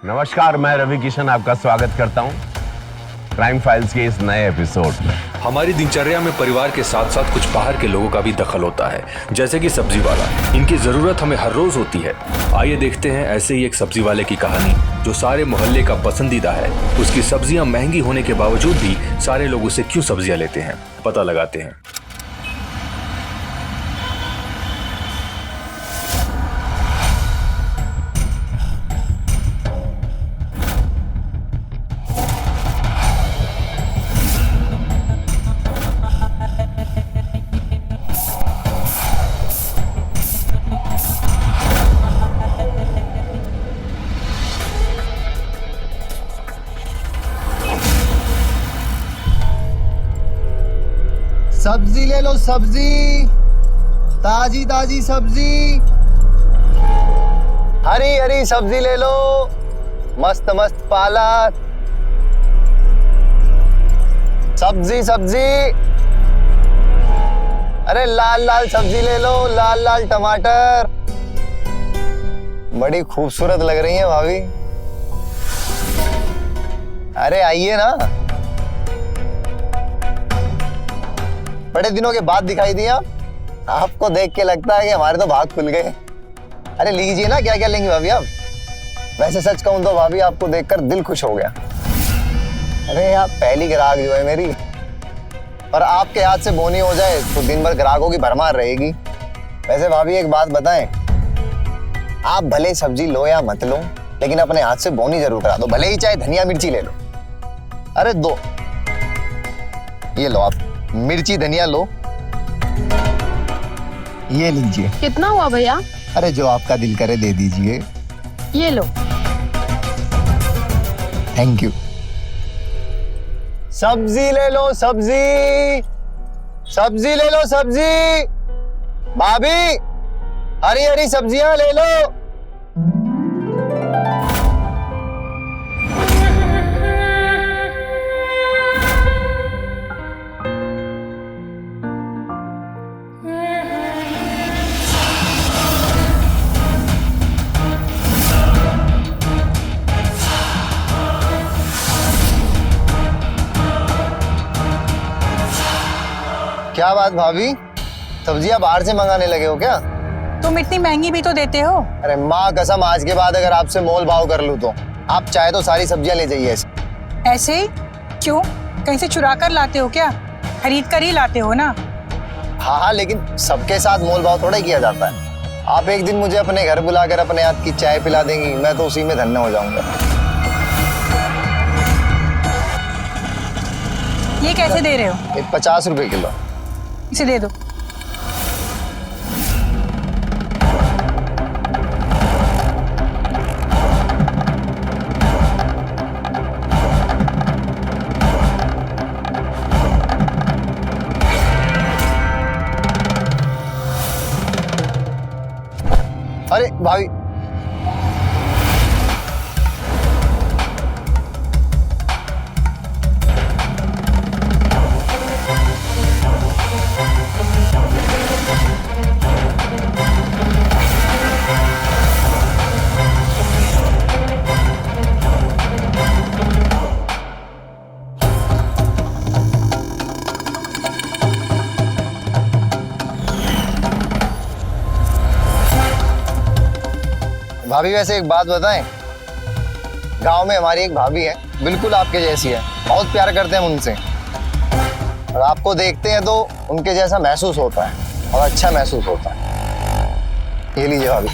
नमस्कार, मैं रवि किशन आपका स्वागत करता हूं क्राइम फाइल्स के इस नए एपिसोड में। हमारी दिनचर्या में परिवार के साथ साथ कुछ बाहर के लोगों का भी दखल होता है, जैसे कि सब्जी वाला। इनकी जरूरत हमें हर रोज होती है। आइए देखते हैं ऐसे ही एक सब्जी वाले की कहानी जो सारे मोहल्ले का पसंदीदा है। उसकी सब्जियां महंगी होने के बावजूद भी सारे लोग उसे क्यों सब्जियां लेते हैं, पता लगाते हैं। सब्जी ले लो, सब्जी ताजी ताजी सब्जी, हरी हरी सब्जी ले लो, मस्त मस्त पालक। सब्जी सब्जी, अरे लाल लाल सब्जी ले लो, लाल लाल टमाटर। बड़ी खूबसूरत लग रही है भाभी। अरे आइए ना, बड़े दिनों के बाद दिखाई दिया। आपको देख के लगता है कि हमारे तो भाग खुल गए। अरे लीजिए ना, क्या क्या लेंगी भाभी आप? वैसे सच कहूं तो भाभी आपको देखकर दिल खुश हो गया। अरे आप पहली ग्राहक जो है मेरी, और आपके हाथ से बोनी हो जाए तो दिन भर ग्राहकों की भरमार रहेगी। वैसे भाभी एक बात बताएं, आप भले सब्जी लो या मत लो, लेकिन अपने हाथ से बोनी जरूर करा दो। भले ही चाहे धनिया मिर्ची ले लो। अरे दो, ये लो आप मिर्ची धनिया लो, ये लीजिए। कितना हुआ भैया? अरे जो आपका दिल करे दे दीजिए। ये लो। Thank you. सब्जी ले लो, सब्जी सब्जी ले लो, सब्जी। भाभी हरी हरी सब्जियां ले लो। क्या बात भाभी, सब्जियां बाहर से मंगाने लगे हो क्या? तुम इतनी महंगी भी तो देते हो। अरे माँ कसम, आज के बाद अगर आपसे मोल भाव कर लूं तो आप चाहे तो सारी सब्जियां ले जाइए। ऐसे ही? क्यों, कहीं से चुरा कर लाते हो क्या? खरीद कर ही लाते हो ना। हाँ, लेकिन सबके साथ मोल भाव थोड़ा ही किया जाता है। आप एक दिन मुझे अपने घर बुलाकर अपने हाथ की चाय पिला देंगी, मैं तो उसी में धन्य हो जाऊंगा। ये कैसे दे रहे हो? ये 50 रुपए किलो। इसे दे दो। अरे भाभी, भाभी वैसे एक बात बताएं, गांव में हमारी एक भाभी है, बिल्कुल आपके जैसी है। बहुत प्यार करते हैं उनसे, और आपको देखते हैं तो उनके जैसा महसूस होता है और अच्छा महसूस होता है। ये लीजिए भाभी।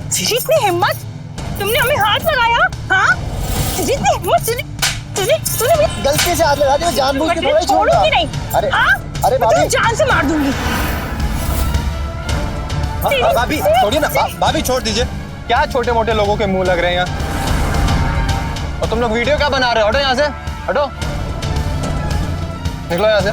तेरी इतनी हिम्मत, तुमने हमें हाथ लगाया? हाँ, तेरी इतनी हिम्मत, तूने गलती से हाथ लगा दिया, जानबूझ के थोड़ा ही छोड़ा। छोड़ूंगी नहीं। अरे अरे मैं भाभी, तुम्हें जान से मार दूंगी। भाभी छोड़िए ना, भाभी छोड़ दीजिए। क्या छोटे मोटे लोगों के मुंह लग रहे हैं यहाँ? और तुम लोग वीडियो क्या बना रहे हो? हटो यहाँ से, हटो, निकलो यहाँ से।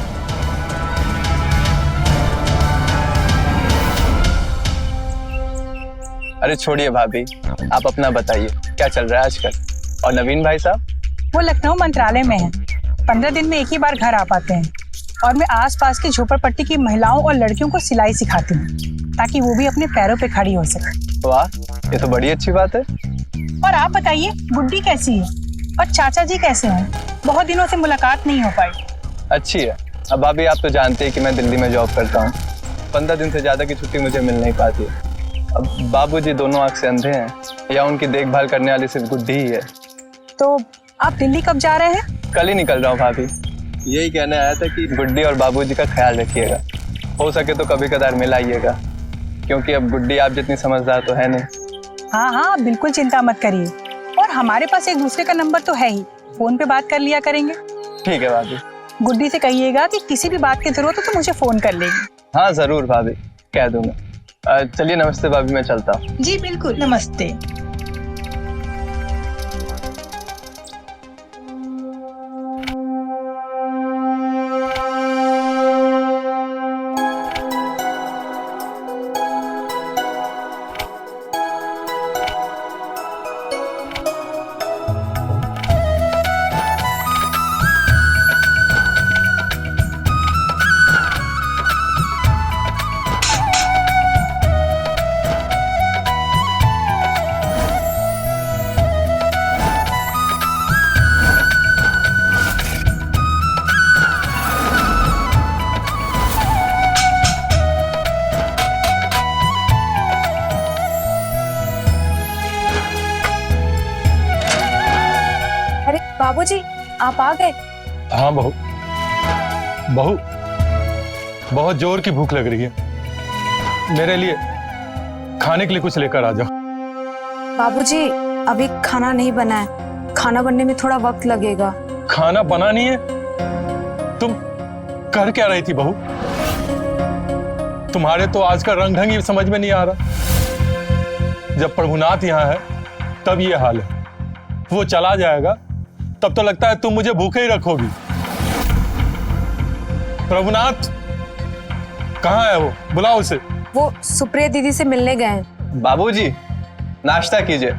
अरे छोड़िए भाभी, आप अपना बताइए क्या चल रहा है आजकल। और नवीन भाई साहब? वो लखनऊ मंत्रालय में है, 15 दिन में एक ही बार घर आ पाते हैं। और मैं आसपास की झोपड़पट्टी की महिलाओं और लड़कियों को सिलाई सिखाती हूँ ताकि वो भी अपने पैरों पे खड़ी हो सके। वाह, ये तो बड़ी अच्छी बात है। और आप बताइए, गुड्डी कैसी है और चाचा जी कैसे हैं? बहुत दिनों से मुलाकात नहीं हो पाई। अच्छी है। अब भाभी आप तो जानते हैं कि मैं दिल्ली में जॉब करता हूँ। 15 दिन से ज़्यादा की छुट्टी मुझे मिल नहीं पाती। अब बाबूजी दोनों आँख से अंधे हैं या उनकी देखभाल करने वाली सिर्फ गुड्डी ही है। तो आप दिल्ली कब जा रहे हैं? कल ही निकल रहा हूँ भाभी। यही कहने आया था कि गुड्डी और बाबूजी का ख्याल रखिएगा। हो सके तो कभी कदार मिल आइएगा, क्योंकि अब गुड्डी आप जितनी समझदार तो है नहीं। हाँ हाँ, बिल्कुल चिंता मत करिए। और हमारे पास एक दूसरे का नंबर तो है ही, फोन पे बात कर लिया करेंगे। ठीक है भाभी। गुड्डी से कहिएगा कि किसी भी बात की जरूरत हो तो मुझे फोन कर लेगी। हाँ जरूर भाभी, कह दूंगा। चलिए नमस्ते भाभी, मैं चलता हूँ। जी बिल्कुल, नमस्ते। अरे बाबूजी, आप आ गए? हाँ बहू, बहू बहुत जोर की भूख लग रही है। मेरे लिए खाने के लिए कुछ लेकर आ जाओ। बाबूजी, अभी खाना नहीं बना है, खाना बनने में थोड़ा वक्त लगेगा। खाना बना नहीं है? तुम कर क्या रही थी बहू? तुम्हारे तो आज का रंग ढंग ही समझ में नहीं आ रहा। जब प्रभुनाथ यहाँ है तब ये हाल है, वो चला जाएगा तब तो लगता है तुम मुझे भूखे ही रखोगी। प्रभुनाथ कहाँ है? वो बुलाओ उसे। वो सुप्रिया दीदी से मिलने गए हैं। बाबूजी नाश्ता कीजिए,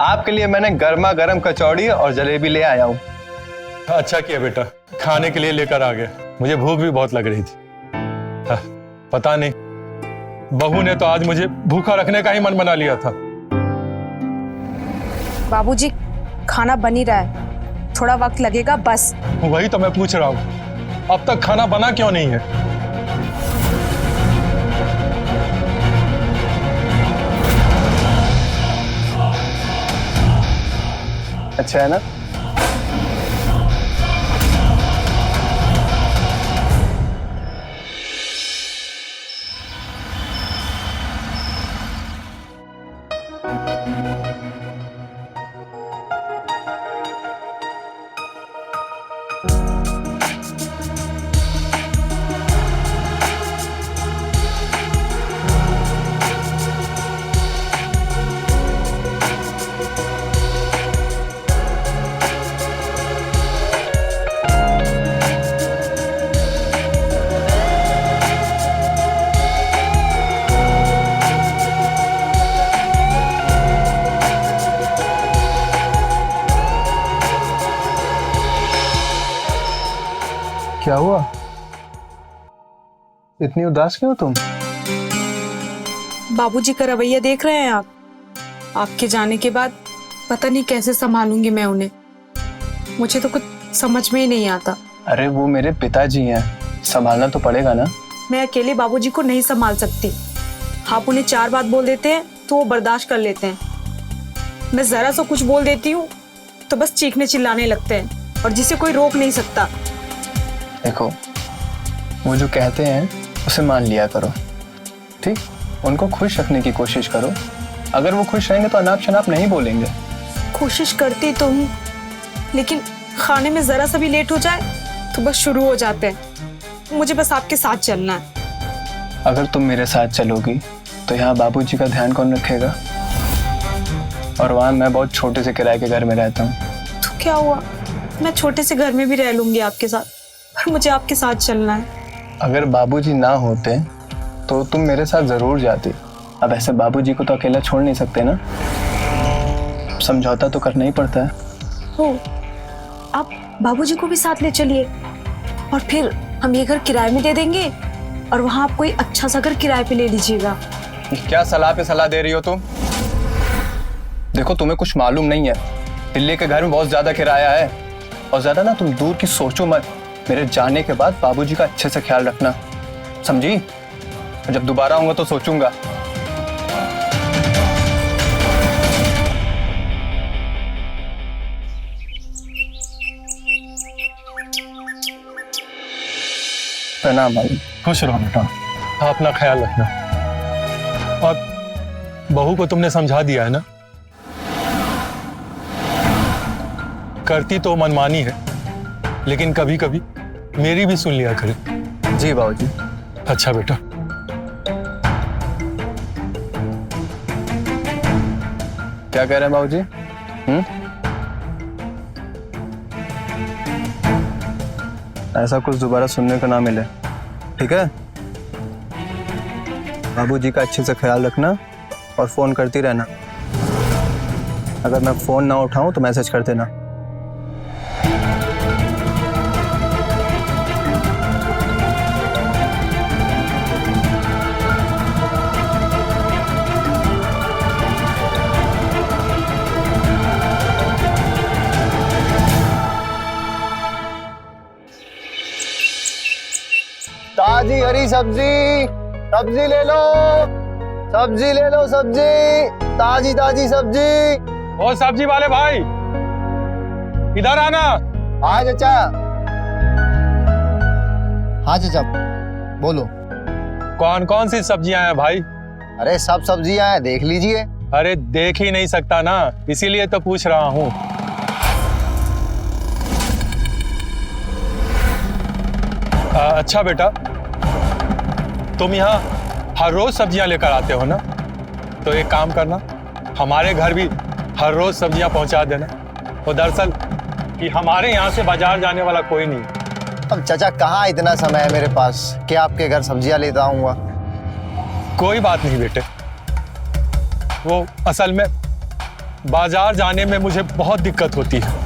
आपके लिए मैंने गर्मा गर्म कचौड़ी और जलेबी ले आया हूँ। अच्छा किया बेटा, खाने के लिए लेकर आ गए। मुझे भूख भी बहुत लग रही थी। पता नहीं, बहू ने तो आज मुझे भूखा रखने का ही मन बना लिया था। बाबूजी, खाना बन ही रहा है, थोड़ा वक्त लगेगा बस। वही तो मैं पूछ रहा हूँ, अब तक खाना बना क्यों नहीं है? अच्छा है ना? क्या हुआ? इतनी उदास क्यों तुम? बाबूजी का रवैया देख रहे हैं आप? आपके जाने के बाद पता नहीं कैसे संभालूंगी मैं उन्हें। मुझे तो कुछ समझ में ही नहीं आता। अरे वो मेरे पिताजी हैं, संभालना तो पड़ेगा ना। मैं अकेले बाबूजी को नहीं संभाल सकती। आप उन्हें 4 बात बोल देते हैं तो वो बर्दाश्त कर लेते हैं। मैं जरा सा कुछ बोल देती हूँ तो बस चीखने चिल्लाने लगते हैं, और जिसे कोई रोक नहीं सकता। देखो, वो जो कहते हैं उसे मान लिया करो, ठीक? उनको खुश रखने की कोशिश करो। अगर वो खुश रहेंगे तो अनाप शनाप नहीं बोलेंगे। कोशिश करती तो हूँ, लेकिन खाने में जरा सा भी लेट हो जाए तो बस शुरू हो जाते हैं। मुझे बस आपके साथ चलना है। अगर तुम मेरे साथ चलोगी तो यहाँ बाबूजी का ध्यान कौन रखेगा? और वहाँ मैं बहुत छोटे से किराए के घर में रहता हूँ। तो क्या हुआ, मैं छोटे से घर में भी रह लूंगी आपके साथ, पर मुझे आपके साथ चलना है। अगर बाबूजी ना होते तो तुम मेरे साथ जरूर जाती। अब ऐसे बाबूजी को तो अकेला छोड़ नहीं सकते ना, समझौता तो करना ही पड़ता है। हो, आप बाबूजी को भी साथ ले चलिए, और फिर हम ये घर किराए में दे देंगे और वहां आप कोई अच्छा सा घर किराए पे ले लीजिएगा। क्या सलाह पे सलाह दे रही हो तुम? देखो तुम्हें कुछ मालूम नहीं है, दिल्ली के घर में बहुत ज्यादा किराया है। और ज्यादा ना तुम दूर की सोचो मत। मेरे जाने के बाद बाबूजी का अच्छे से ख्याल रखना, समझी? जब दोबारा आऊंगा तो सोचूंगा। प्रणाम भाई। खुश रहो बेटा, अपना ख्याल रखना। और बहू को तुमने समझा दिया है ना? करती तो मनमानी है, लेकिन कभी कभी मेरी भी सुन लिया करे। जी बाबूजी। अच्छा बेटा। क्या कह रहे हैं बाबूजी? ऐसा कुछ दोबारा सुनने को ना मिले, ठीक है? बाबूजी का अच्छे से ख्याल रखना और फोन करती रहना। अगर मैं फोन ना उठाऊं तो मैसेज कर देना। ताजी हरी सब्जी, सब्जी ले लो, सब्जी ले लो, सब्जी ताजी ताजी सब्जी। ओ सब्जी वाले भाई, इधर आना। हाँ चाचा। हाँ चाचा बोलो। कौन कौन सी सब्जियां हैं भाई? अरे सब सब्जियां हैं, देख लीजिए। अरे देख ही नहीं सकता ना, इसीलिए तो पूछ रहा हूँ। अच्छा बेटा, तुम यहाँ हर रोज सब्जियां लेकर आते हो ना? तो एक काम करना, हमारे घर भी हर रोज सब्जियां पहुंचा देना। वो दरअसल कि हमारे यहाँ से बाजार जाने वाला कोई नहीं। अब चाचा कहाँ इतना समय है मेरे पास कि आपके घर सब्जियां लेता आऊंगा? कोई बात नहीं बेटे, वो असल में बाजार जाने में मुझे बहुत दिक्कत होती है।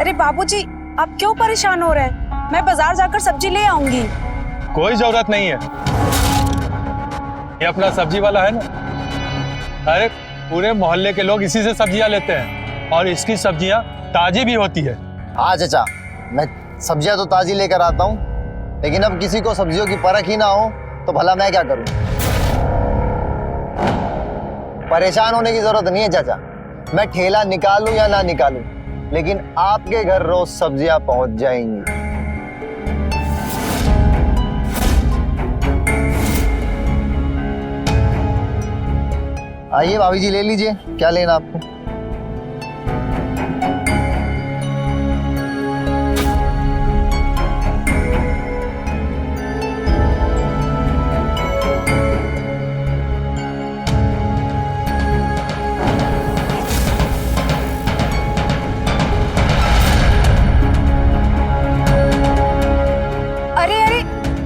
अरे बाबूजी, आप क्यों परेशान हो रहे हैं? मैं बाजार जाकर सब्जी ले आऊंगी। कोई जरूरत नहीं है, ये अपना सब्जी वाला है ना। अरे पूरे मोहल्ले के लोग इसी से सब्जियां लेते हैं और इसकी सब्जियां ताजी भी होती है। हाँ चाचा, मैं सब्जियां तो ताजी लेकर आता हूँ, लेकिन अब किसी को सब्जियों की परख ही ना हो तो भला मैं क्या करूँ? परेशान होने की जरूरत नहीं है चाचा। मैं ठेला निकालूं या ना निकालूं, लेकिन आपके घर रोज सब्जियां पहुंच जाएंगी। आइए भाभी जी, ले लीजिए, क्या लेना आपको?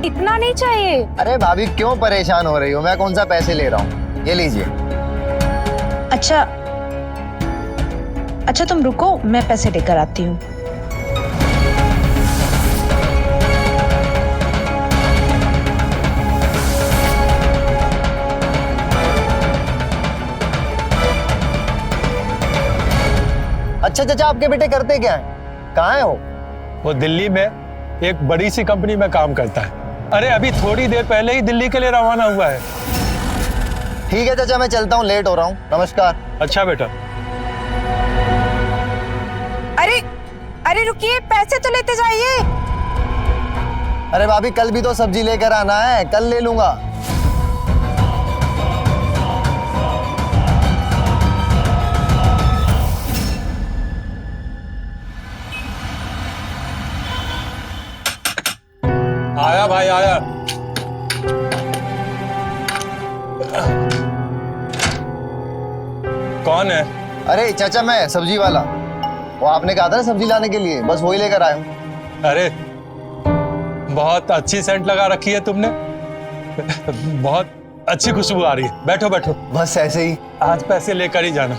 इतना नहीं चाहिए। अरे भाभी क्यों परेशान हो रही हो? मैं कौन सा पैसे ले रहा हूँ, ये लीजिए। अच्छा अच्छा, तुम रुको, मैं पैसे लेकर आती हूँ। अच्छा चाचा, आपके बेटे करते क्या है? कहाँ है वो? वो दिल्ली में एक बड़ी सी कंपनी में काम करता है। अरे अभी थोड़ी देर पहले ही दिल्ली के लिए रवाना हुआ है। ठीक है चाचा, मैं चलता हूँ, लेट हो रहा हूँ। नमस्कार। अच्छा बेटा। अरे अरे रुकिए, पैसे तो लेते जाइए। अरे भाभी, कल भी तो सब्जी लेकर आना है, कल ले लूंगा। आया भाई आया। कौन है? अरे चाचा, मैं सब्जी वाला। वो आपने कहा था ना सब्जी लाने के लिए, बस वही लेकर आया हूँ। अरे बहुत अच्छी सेंट लगा रखी है तुमने। बहुत अच्छी खुशबू आ रही है। बैठो बैठो। बस ऐसे ही। आज पैसे लेकर ही जाना।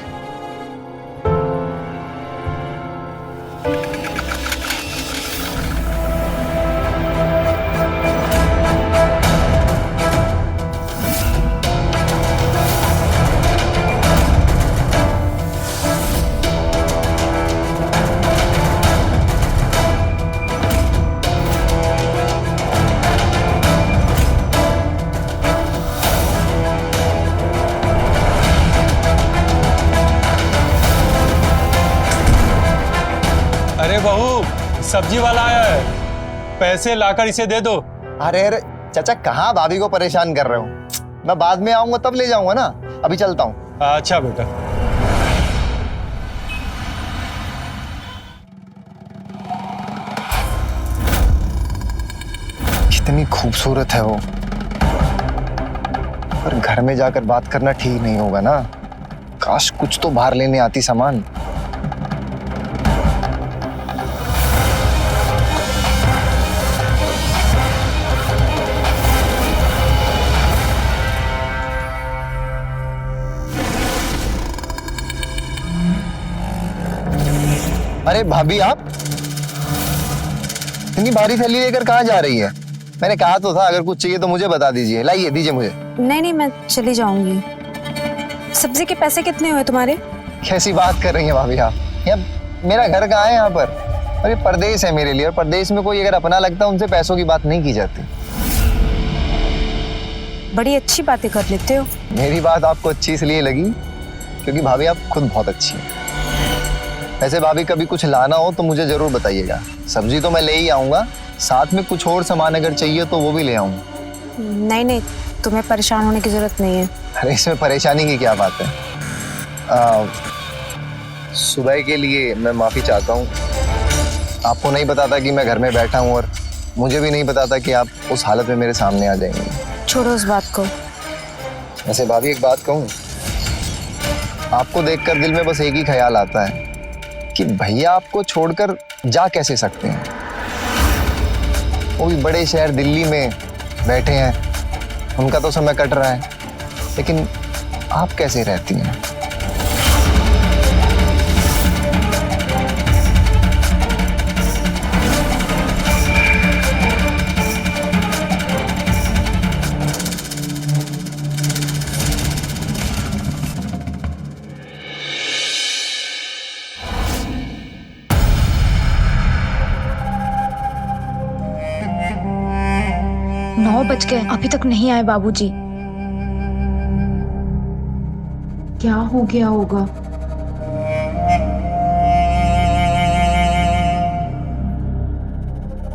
अरे बहू, सब्जी वाला आया है, पैसे लाकर इसे दे दो। अरे अरे चाचा, कहाँ भाभी को परेशान कर रहे हो? मैं बाद में आऊंगा तब ले जाऊंगा ना, अभी चलता हूँ। अच्छा बेटा। कितनी खूबसूरत है वो, पर घर में जाकर बात करना ठीक नहीं होगा ना। काश कुछ तो बाहर लेने आती सामान। अरे भाभी, आप इतनी भारी थैली लेकर कहाँ जा रही है? मैंने कहा तो था अगर कुछ चाहिए तो मुझे बता दीजिए। लाइए, दीजिए मुझे। नहीं नहीं, मैं चली जाऊंगी। सब्जी के पैसे कितने हुए तुम्हारे? कैसी बात कर रही हैं भाभी आप? यार मेरा घर कहाँ है यहाँ पर? अरे परदेश है मेरे लिए, और परदेश में कोई अगर अपना लगता है उनसे पैसों की बात नहीं की जाती। बड़ी अच्छी बातें कर लेते हो। मेरी बात आपको अच्छी इसलिए लगी क्योंकि भाभी आप खुद बहुत अच्छी हैं। वैसे भाभी कभी कुछ लाना हो तो मुझे जरूर बताइएगा। सब्जी तो मैं ले ही आऊंगा, साथ में कुछ और सामान अगर चाहिए तो वो भी ले आऊंगा। नहीं नहीं, तुम्हें परेशान होने की जरूरत नहीं है। अरे इसमें परेशानी की क्या बात है? सुबह के लिए मैं माफी चाहता हूँ। आपको नहीं पता था कि मैं घर में बैठा हूँ, और मुझे भी नहीं पता था कि आप उस हालत में मेरे सामने आ जाएंगे। छोड़ो उस बात को। वैसे भाभी एक बात कहूँ, आपको देखकर दिल में बस एक ही ख्याल आता है कि भैया आपको छोड़कर जा कैसे सकते हैं। वो भी बड़े शहर दिल्ली में बैठे हैं, उनका तो समय कट रहा है, लेकिन आप कैसे रहती हैं? नौ बज गए, अभी तक नहीं आए बाबूजी। क्या हो गया होगा?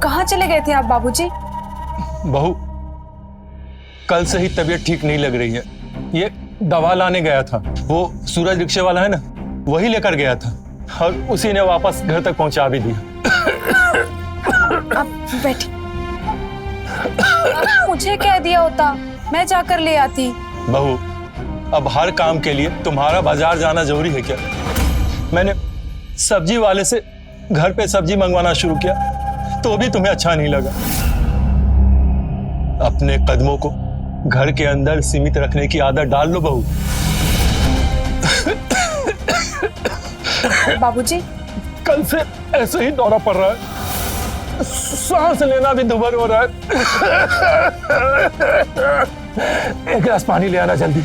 कहाँ चले गए थे आप बाबूजी? बहू, कल से ही तबीयत ठीक नहीं लग रही है। ये दवा लाने गया था, वो सूरज रिक्शे वाला है ना, वही लेकर गया था, और उसी ने वापस घर तक पहुंचा भी दिया। आप बैठिए। मुझे कह दिया होता, मैं जाकर ले आती। बहू, अब हर काम के लिए तुम्हारा बाजार जाना जरूरी है क्या? मैंने सब्जी वाले से घर पे सब्जी मंगवाना शुरू किया तो भी तुम्हें अच्छा नहीं लगा। अपने कदमों को घर के अंदर सीमित रखने की आदत डाल लो बहू। बाबूजी, कल से ऐसे ही दौरा पड़ रहा है, सांस लेना भी दुभर हो रहा है। एक गिलास पानी ले आना जल्दी।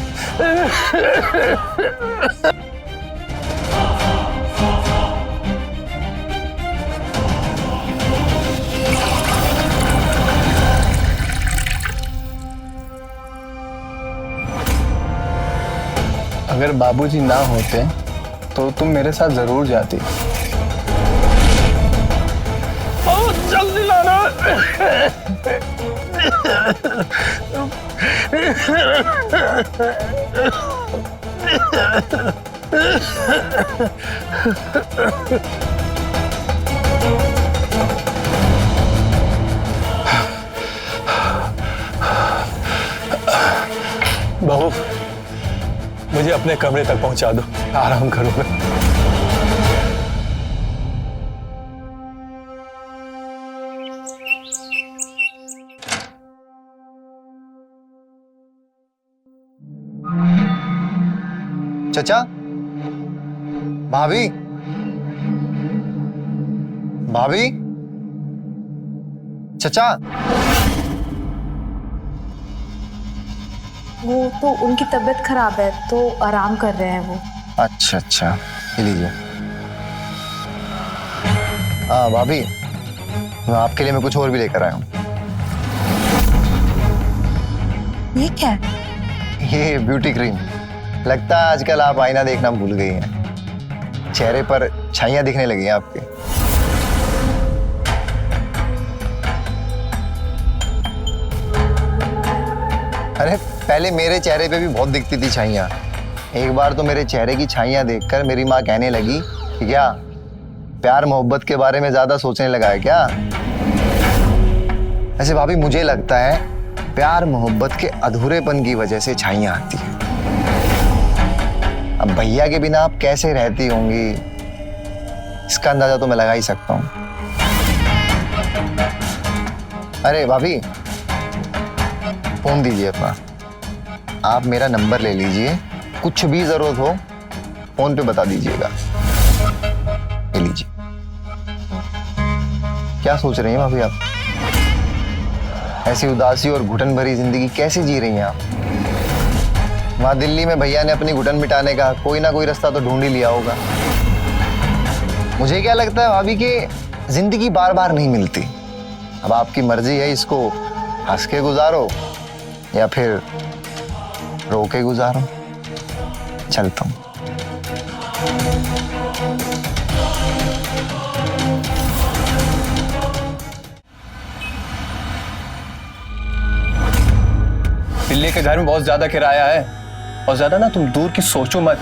अगर बाबूजी ना होते तो तुम मेरे साथ जरूर जाती। जल्दी लाना। बहू, मुझे अपने कमरे तक पहुंचा दो, आराम करूंगा। चचा, भाभी, भाभी, चचा। वो तो उनकी तबीयत खराब है तो आराम कर रहे हैं वो। अच्छा अच्छा, ये लीजिए। हाँ भाभी, आपके लिए मैं कुछ और भी लेकर आया हूँ। ये क्या है? ये ब्यूटी क्रीम। लगता है आजकल आप आईना देखना भूल गई हैं। चेहरे पर छाइयाँ दिखने लगी हैं आपके। अरे पहले मेरे चेहरे पे भी बहुत दिखती थी छाइयाँ। एक बार तो मेरे चेहरे की छाइयाँ देखकर मेरी माँ कहने लगी कि क्या प्यार मोहब्बत के बारे में ज्यादा सोचने लगा है क्या। ऐसे भाभी मुझे लगता है प्यार मोहब्बत के अधूरेपन की वजह से छाइयाँ आती हैं। अब भैया के बिना आप कैसे रहती होंगी इसका अंदाजा तो मैं लगा ही सकता हूँ। अरे भाभी, फोन दीजिए अपना। आप मेरा नंबर ले लीजिए, कुछ भी जरूरत हो फोन पे बता दीजिएगा। ये लीजिए। क्या सोच रही हैं भाभी आप? ऐसी उदासी और घुटन भरी जिंदगी कैसे जी रही हैं आप? वहां दिल्ली में भैया ने अपनी घुटन मिटाने का कोई ना कोई रास्ता तो ढूंढ ही लिया होगा। मुझे क्या लगता है भाभी कि जिंदगी बार बार नहीं मिलती। अब आपकी मर्जी है, इसको हंस के गुजारो या फिर रो के गुजारो। चलता हूं। दिल्ली के घर में बहुत ज्यादा किराया है और ज्यादा ना तुम दूर की सोचो मत।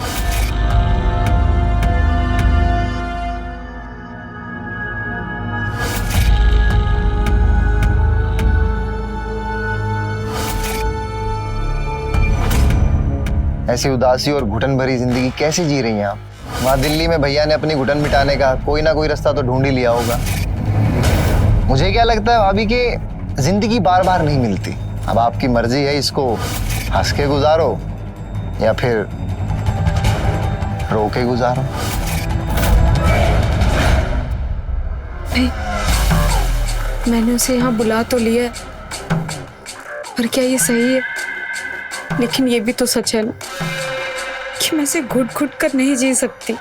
ऐसी उदासी और घुटन भरी जिंदगी कैसे जी रही हैं आप? वहां दिल्ली में भैया ने अपनी घुटन मिटाने का कोई ना कोई रास्ता तो ढूंढ ही लिया होगा। मुझे क्या लगता है भाभी कि जिंदगी बार बार नहीं मिलती। अब आपकी मर्जी है, इसको हंस के गुजारो या फिर रो के गुजारो। मैंने उसे यहाँ बुला तो लिया, पर क्या ये सही है? लेकिन ये भी तो सच है ना कि मैं इसे घुट घुट कर नहीं जी सकती।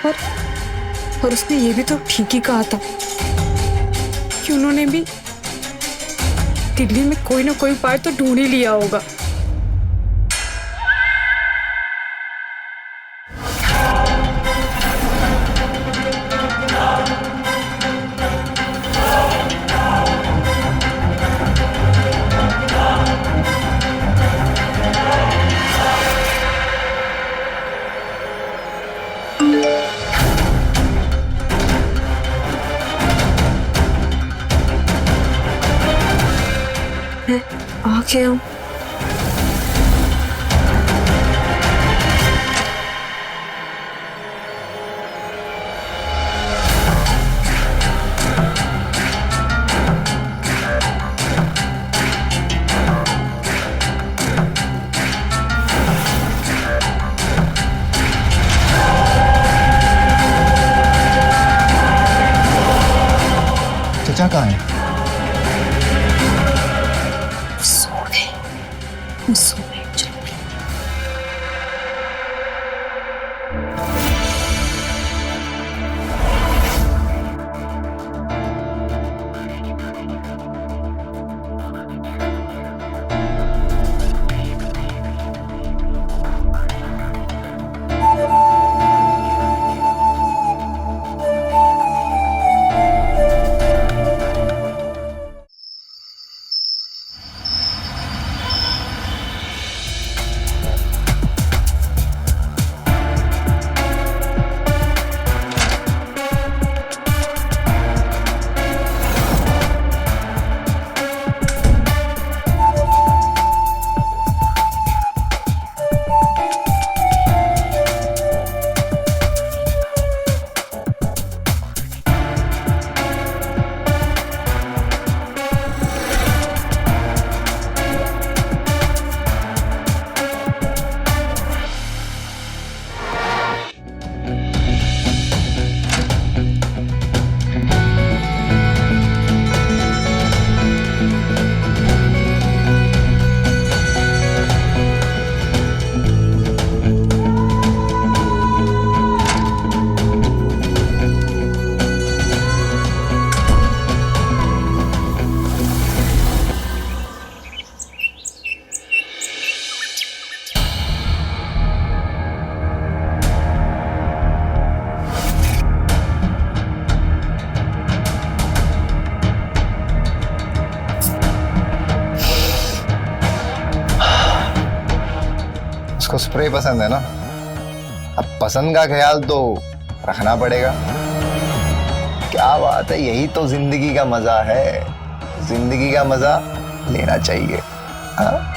और उसने ये भी तो ठीक ही कहा था कि उन्होंने भी दिल्ली में कोई ना कोई उपाय तो ढूंढ ही लिया होगा। आ गया हूँ। चचा कहाँ है? उसको स्प्रे पसंद है ना, अब पसंद का ख्याल तो रखना पड़ेगा। क्या बात है, यही तो जिंदगी का मजा है, जिंदगी का मजा लेना चाहिए। हाँ?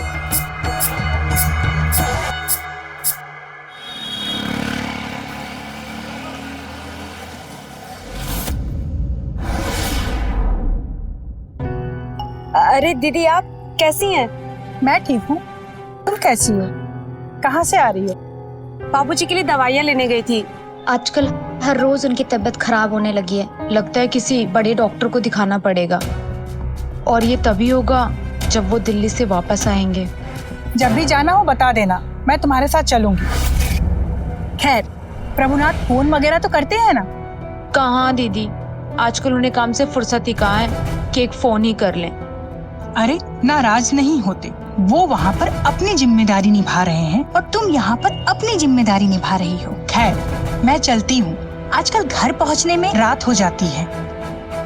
अरे दीदी, आप कैसी हैं? मैं ठीक हूँ, तुम कैसी हो? कहाँ से आ रही हो? बाबूजी के लिए दवाइयाँ लेने गई थी। आजकल हर रोज उनकी तबीयत खराब होने लगी है, लगता है किसी बड़े डॉक्टर को दिखाना पड़ेगा। और ये तभी होगा जब वो दिल्ली से वापस आएंगे। जब भी जाना हो बता देना, मैं तुम्हारे साथ चलूंगी। खैर, प्रभुनाथ फोन वगैरह तो करते हैं ना? कहाँ दीदी, आजकल उन्हें काम से फुर्सत ही कहाँ है कि एक फोन ही कर लें। अरे नाराज नहीं होते, वो वहाँ पर अपनी जिम्मेदारी निभा रहे हैं और तुम यहाँ पर अपनी जिम्मेदारी निभा रही हो। खैर, मैं चलती हूँ, आजकल घर पहुँचने में रात हो जाती है।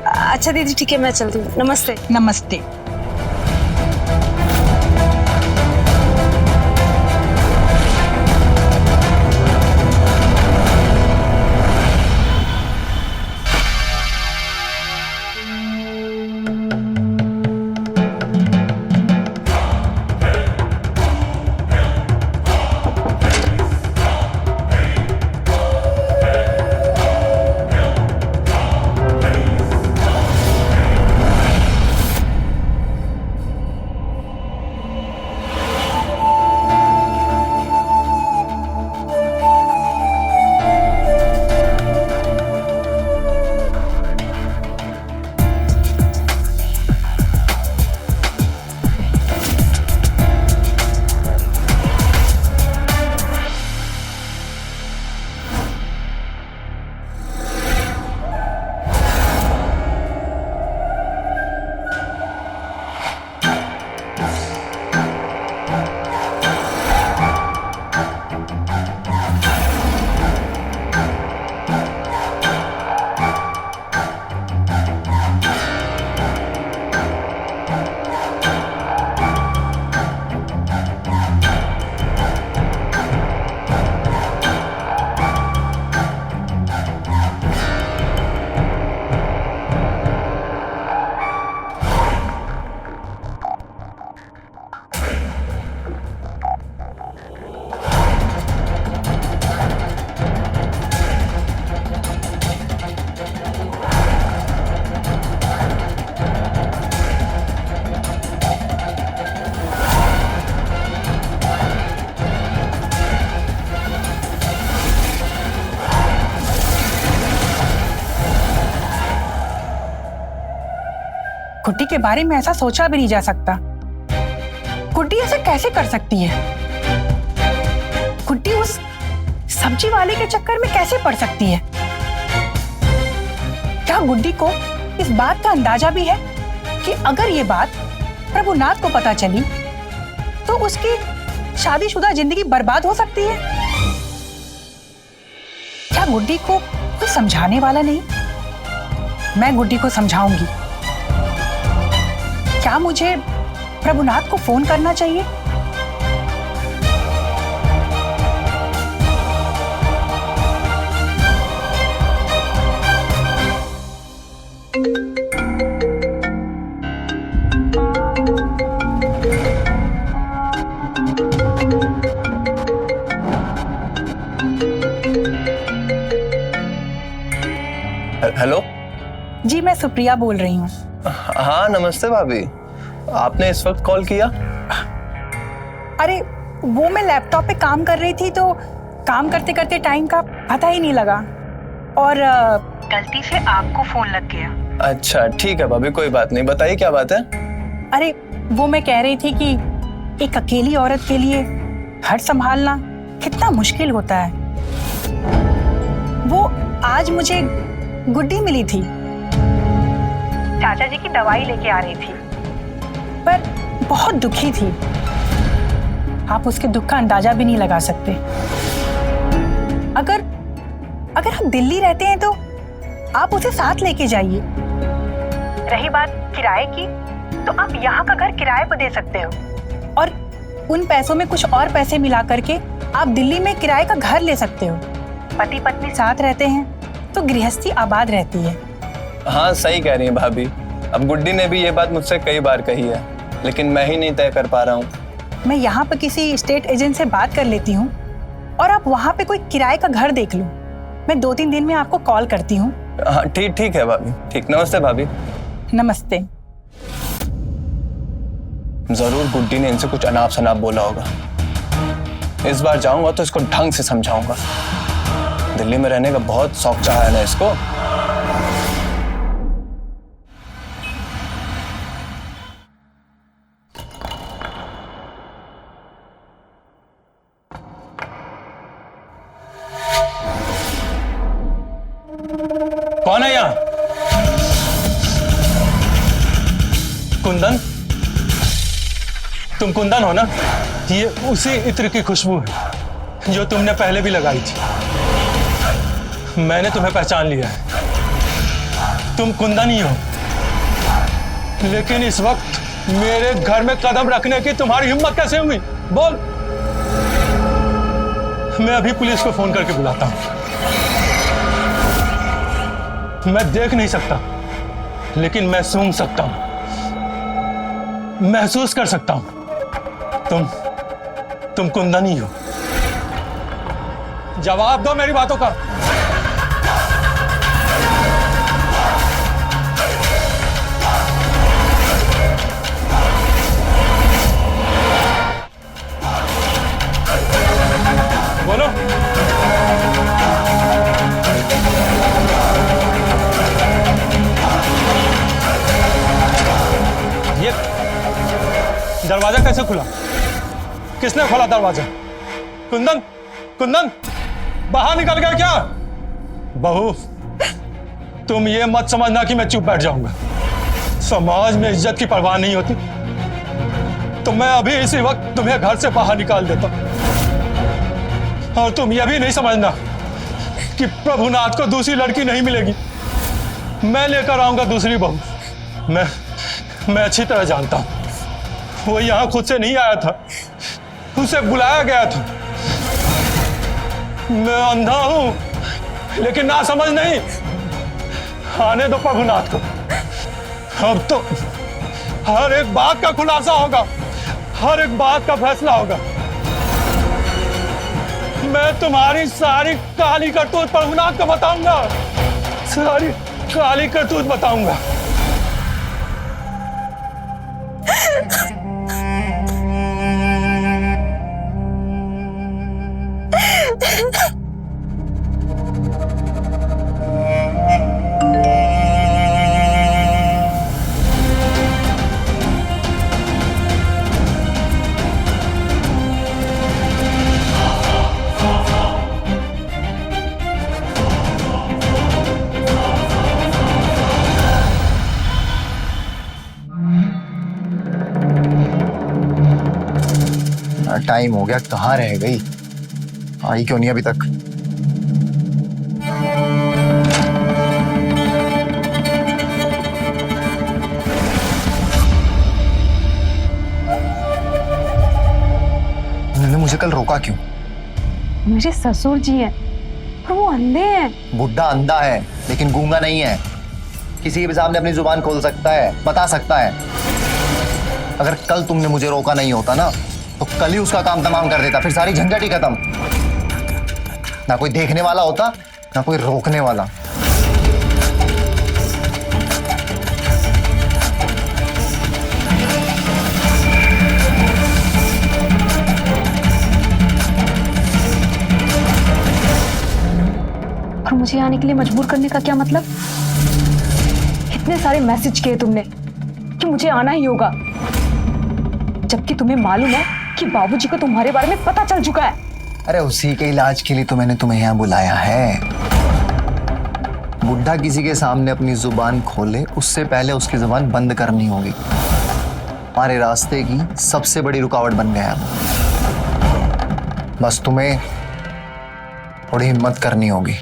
अच्छा दीदी, ठीक है, मैं चलती हूँ। नमस्ते। नमस्ते। गुड्डी के बारे में ऐसा सोचा भी नहीं जा सकता। गुड्डी ऐसा कैसे कर सकती है? गुड्डी उस सब्जी वाले के चक्कर में कैसे पड़ सकती है? क्या गुड्डी को इस बात का अंदाजा भी है कि अगर ये बात प्रभुनाथ को पता चली तो उसकी शादीशुदा जिंदगी बर्बाद हो सकती है? क्या गुड्डी को कोई समझाने वाला नहीं? मैं गुड्डी को समझाऊंगी। क्या मुझे प्रभुनाथ को फोन करना चाहिए? हेलो जी, मैं सुप्रिया बोल रही हूँ। हाँ नमस्ते भाभी, आपने इस वक्त कॉल किया? अरे वो मैं लैपटॉप पे काम कर रही थी तो काम करते करते टाइम का पता ही नहीं लगा और गलती से आपको फोन लग गया। अच्छा ठीक है भाभी, कोई बात नहीं, बताइए क्या बात है? अरे वो मैं कह रही थी कि एक अकेली औरत के लिए घर संभालना कितना मुश्किल होता है। वो आज मुझे गुड्डी मिली थी, चाचा जी की दवाई लेके आ रही थी, पर बहुत दुखी थी। आप उसके दुख का अंदाजा भी नहीं लगा सकते। अगर आप दिल्ली रहते हैं तो आप उसे साथ लेके जाइए। रही बात किराए की, तो आप यहाँ का घर किराए पर दे सकते हो और उन पैसों में कुछ और पैसे मिला करके आप दिल्ली में किराए का घर ले सकते हो। पति पत्नी साथ रहते हैं तो गृहस्थी आबाद रहती है। हाँ सही कह रही है भाभी। अब गुड्डी ने भी ये बात मुझसे कई बार कही है, लेकिन मैं ही नहीं तय कर पा रहा हूँ। मैं यहाँ पर किसी स्टेट एजेंट से बात कर लेती हूँ और आप वहाँ पे कोई किराए का घर देख लो। मैं 2-3 दिन में आपको कॉल करती हूँ। हाँ ठीक है भाभी। ठीक, नमस्ते भाभी। नमस्ते। जरूर गुड्डी ने इनसे कुछ अनाप शनाप बोला होगा। इस बार जाऊंगा तो इसको ढंग से समझाऊंगा। दिल्ली में रहने का बहुत शौक चाहा है ना इसको। कौन है यहाँ? कुंदन? तुम कुंदन हो ना? ये उसी इत्र की खुशबू है जो तुमने पहले भी लगाई थी। मैंने तुम्हें पहचान लिया है, तुम कुंदन ही हो। लेकिन इस वक्त मेरे घर में कदम रखने की तुम्हारी हिम्मत कैसे हुई? बोल। मैं अभी पुलिस को फोन करके बुलाता हूं। मैं देख नहीं सकता, लेकिन मैं सूंघ सकता हूं, महसूस कर सकता हूं। तुम कुंदन ही हो। जवाब दो मेरी बातों का। बोलो। ये दरवाजा कैसे खुला? किसने खोला दरवाजा? कुंदन? कुंदन बाहर निकल गया क्या? बहू, तुम ये मत समझना कि मैं चुप बैठ जाऊंगा। समाज में इज्जत की परवाह नहीं होती तो मैं अभी इसी वक्त तुम्हें घर से बाहर निकाल देता। और तुम यह भी नहीं समझना कि प्रभुनाथ को दूसरी लड़की नहीं मिलेगी। मैं लेकर आऊंगा दूसरी बहू। मैं अच्छी तरह जानता हूं, वो यहां खुद से नहीं आया था, उसे बुलाया गया था। मैं अंधा हूं, लेकिन ना समझ नहीं। आने दो प्रभुनाथ को। अब तो हर एक बात का खुलासा होगा, हर एक बात का फैसला होगा। मैं तुम्हारी सारी काली करतूत प्रभुनाथ को बताऊंगा, सारी काली करतूत बताऊंगा। टाइम हो गया, कहाँ रह गई? आई क्यों नहीं अभी तक? उन्होंने मुझे कल रोका क्यों? मेरे ससुर जी हैं और वो अंधे हैं। बुढ़ा अंधा है लेकिन गूंगा नहीं है। किसी के सामने अपनी जुबान खोल सकता है, बता सकता है। अगर कल तुमने मुझे रोका नहीं होता ना तो कल ही उसका काम तमाम कर देता, फिर सारी झंझट ही खत्म। ना कोई देखने वाला होता, ना कोई रोकने वाला। और मुझे आने के लिए मजबूर करने का क्या मतलब? इतने सारे मैसेज किए तुमने कि मुझे आना ही होगा, जबकि तुम्हें मालूम है कि बाबूजी को तुम्हारे बारे में पता चल चुका है। अरे उसी के इलाज के लिए तो मैंने तुम्हें यहाँ बुलाया है। बुढ़ा किसी के सामने अपनी जुबान खोले उससे पहले उसकी जुबान बंद करनी होगी। हमारे रास्ते की सबसे बड़ी रुकावट बन गया है। बस तुम्हें थोड़ी हिम्मत करनी होगी।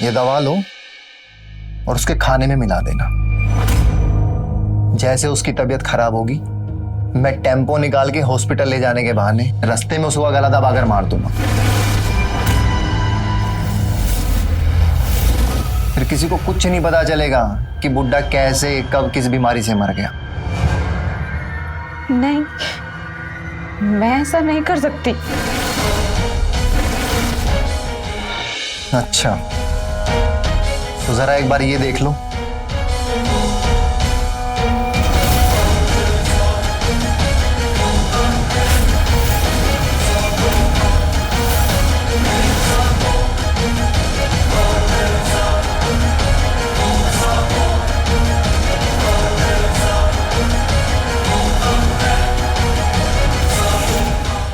ये दवा लो और उसके खाने में मिला देना। जैसे उसकी तबीयत खराब होगी, मैं टेम्पो निकाल के हॉस्पिटल ले जाने के बहाने रास्ते में उसका गला दबाकर मार दूंगा। फिर किसी को कुछ नहीं पता चलेगा कि बुड्ढा कैसे कब किस बीमारी से मर गया। नहीं, मैं ऐसा नहीं कर सकती। अच्छा, तो जरा एक बार ये देख लो।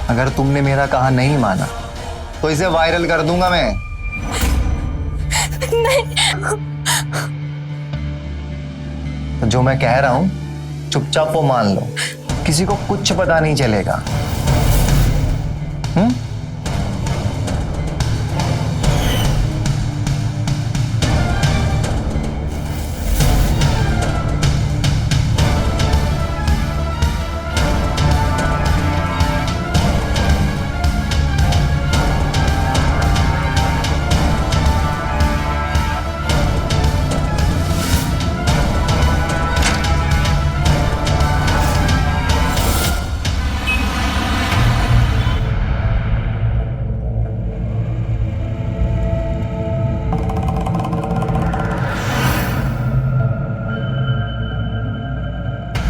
अगर तुमने मेरा कहा नहीं माना तो इसे वायरल कर दूंगा मैं। नहीं। तो जो मैं कह रहा हूं चुपचाप वो मान लो, किसी को कुछ पता नहीं चलेगा।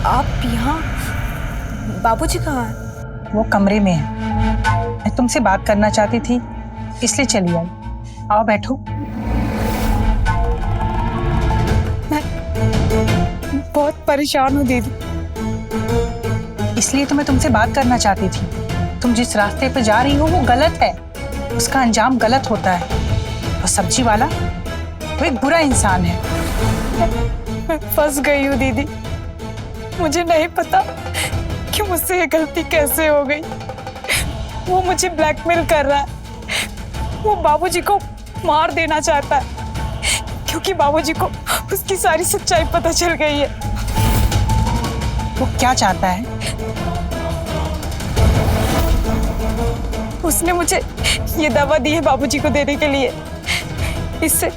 आप यहाँ? बाबूजी कहाँ हैं? वो कमरे में है। मैं तुमसे बात करना चाहती थी, इसलिए चली आई। आओ बैठो। मैं बहुत परेशान हूँ दीदी। इसलिए तो मैं तुमसे बात करना चाहती थी। तुम जिस रास्ते पे जा रही हो वो गलत है, उसका अंजाम गलत होता है। और सब्जी वाला वो एक बुरा इंसान है। मैं फंस गई हूँ दीदी। मुझे नहीं पता कि मुझसे ये गलती कैसे हो गई। वो मुझे ब्लैकमेल कर रहा है। वो बाबूजी को मार देना चाहता है क्योंकि बाबूजी को उसकी सारी सच्चाई पता चल गई है। वो क्या चाहता है? उसने मुझे ये दवा दी है बाबूजी को देने के लिए। इससे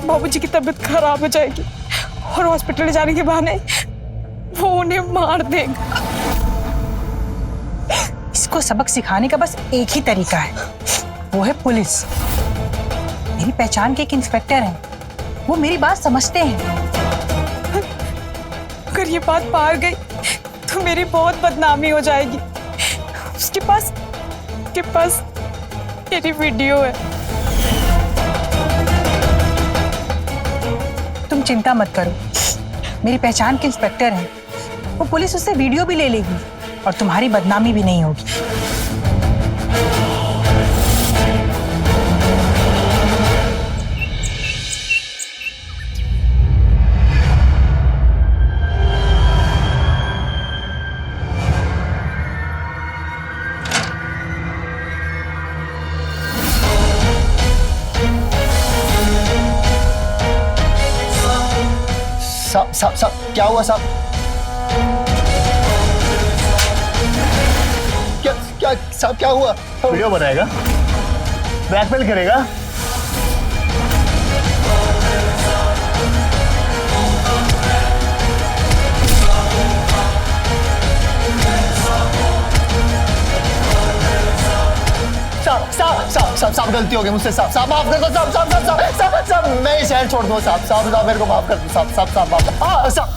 बाबूजी की तबीयत खराब हो जाएगी और हॉस्पिटल जाने के बहाने वो उन्हें मार देगा। इसको सबक सिखाने का बस एक ही तरीका है, वो है पुलिस। मेरी पहचान के एक इंस्पेक्टर हैं, वो मेरी बात समझते हैं। अगर ये बात बाहर गई तो मेरी बहुत बदनामी हो जाएगी। उसके पास मेरी वीडियो है। तुम चिंता मत करो, मेरी पहचान के इंस्पेक्टर हैं, वो पुलिस उससे वीडियो भी ले लेगी और तुम्हारी बदनामी भी नहीं होगी। साहब क्या हुआ साहब? क्या साहब क्या हुआ? वीडियो बनाएगा, ब्लैकमेल करेगा। साहब गलती हो गई मुझसे। साहब माफ कर दो। साहब मैं ये शहर छोड़ दूँ। साहब मेरे को माफ कर दो। साहब माफ। साहब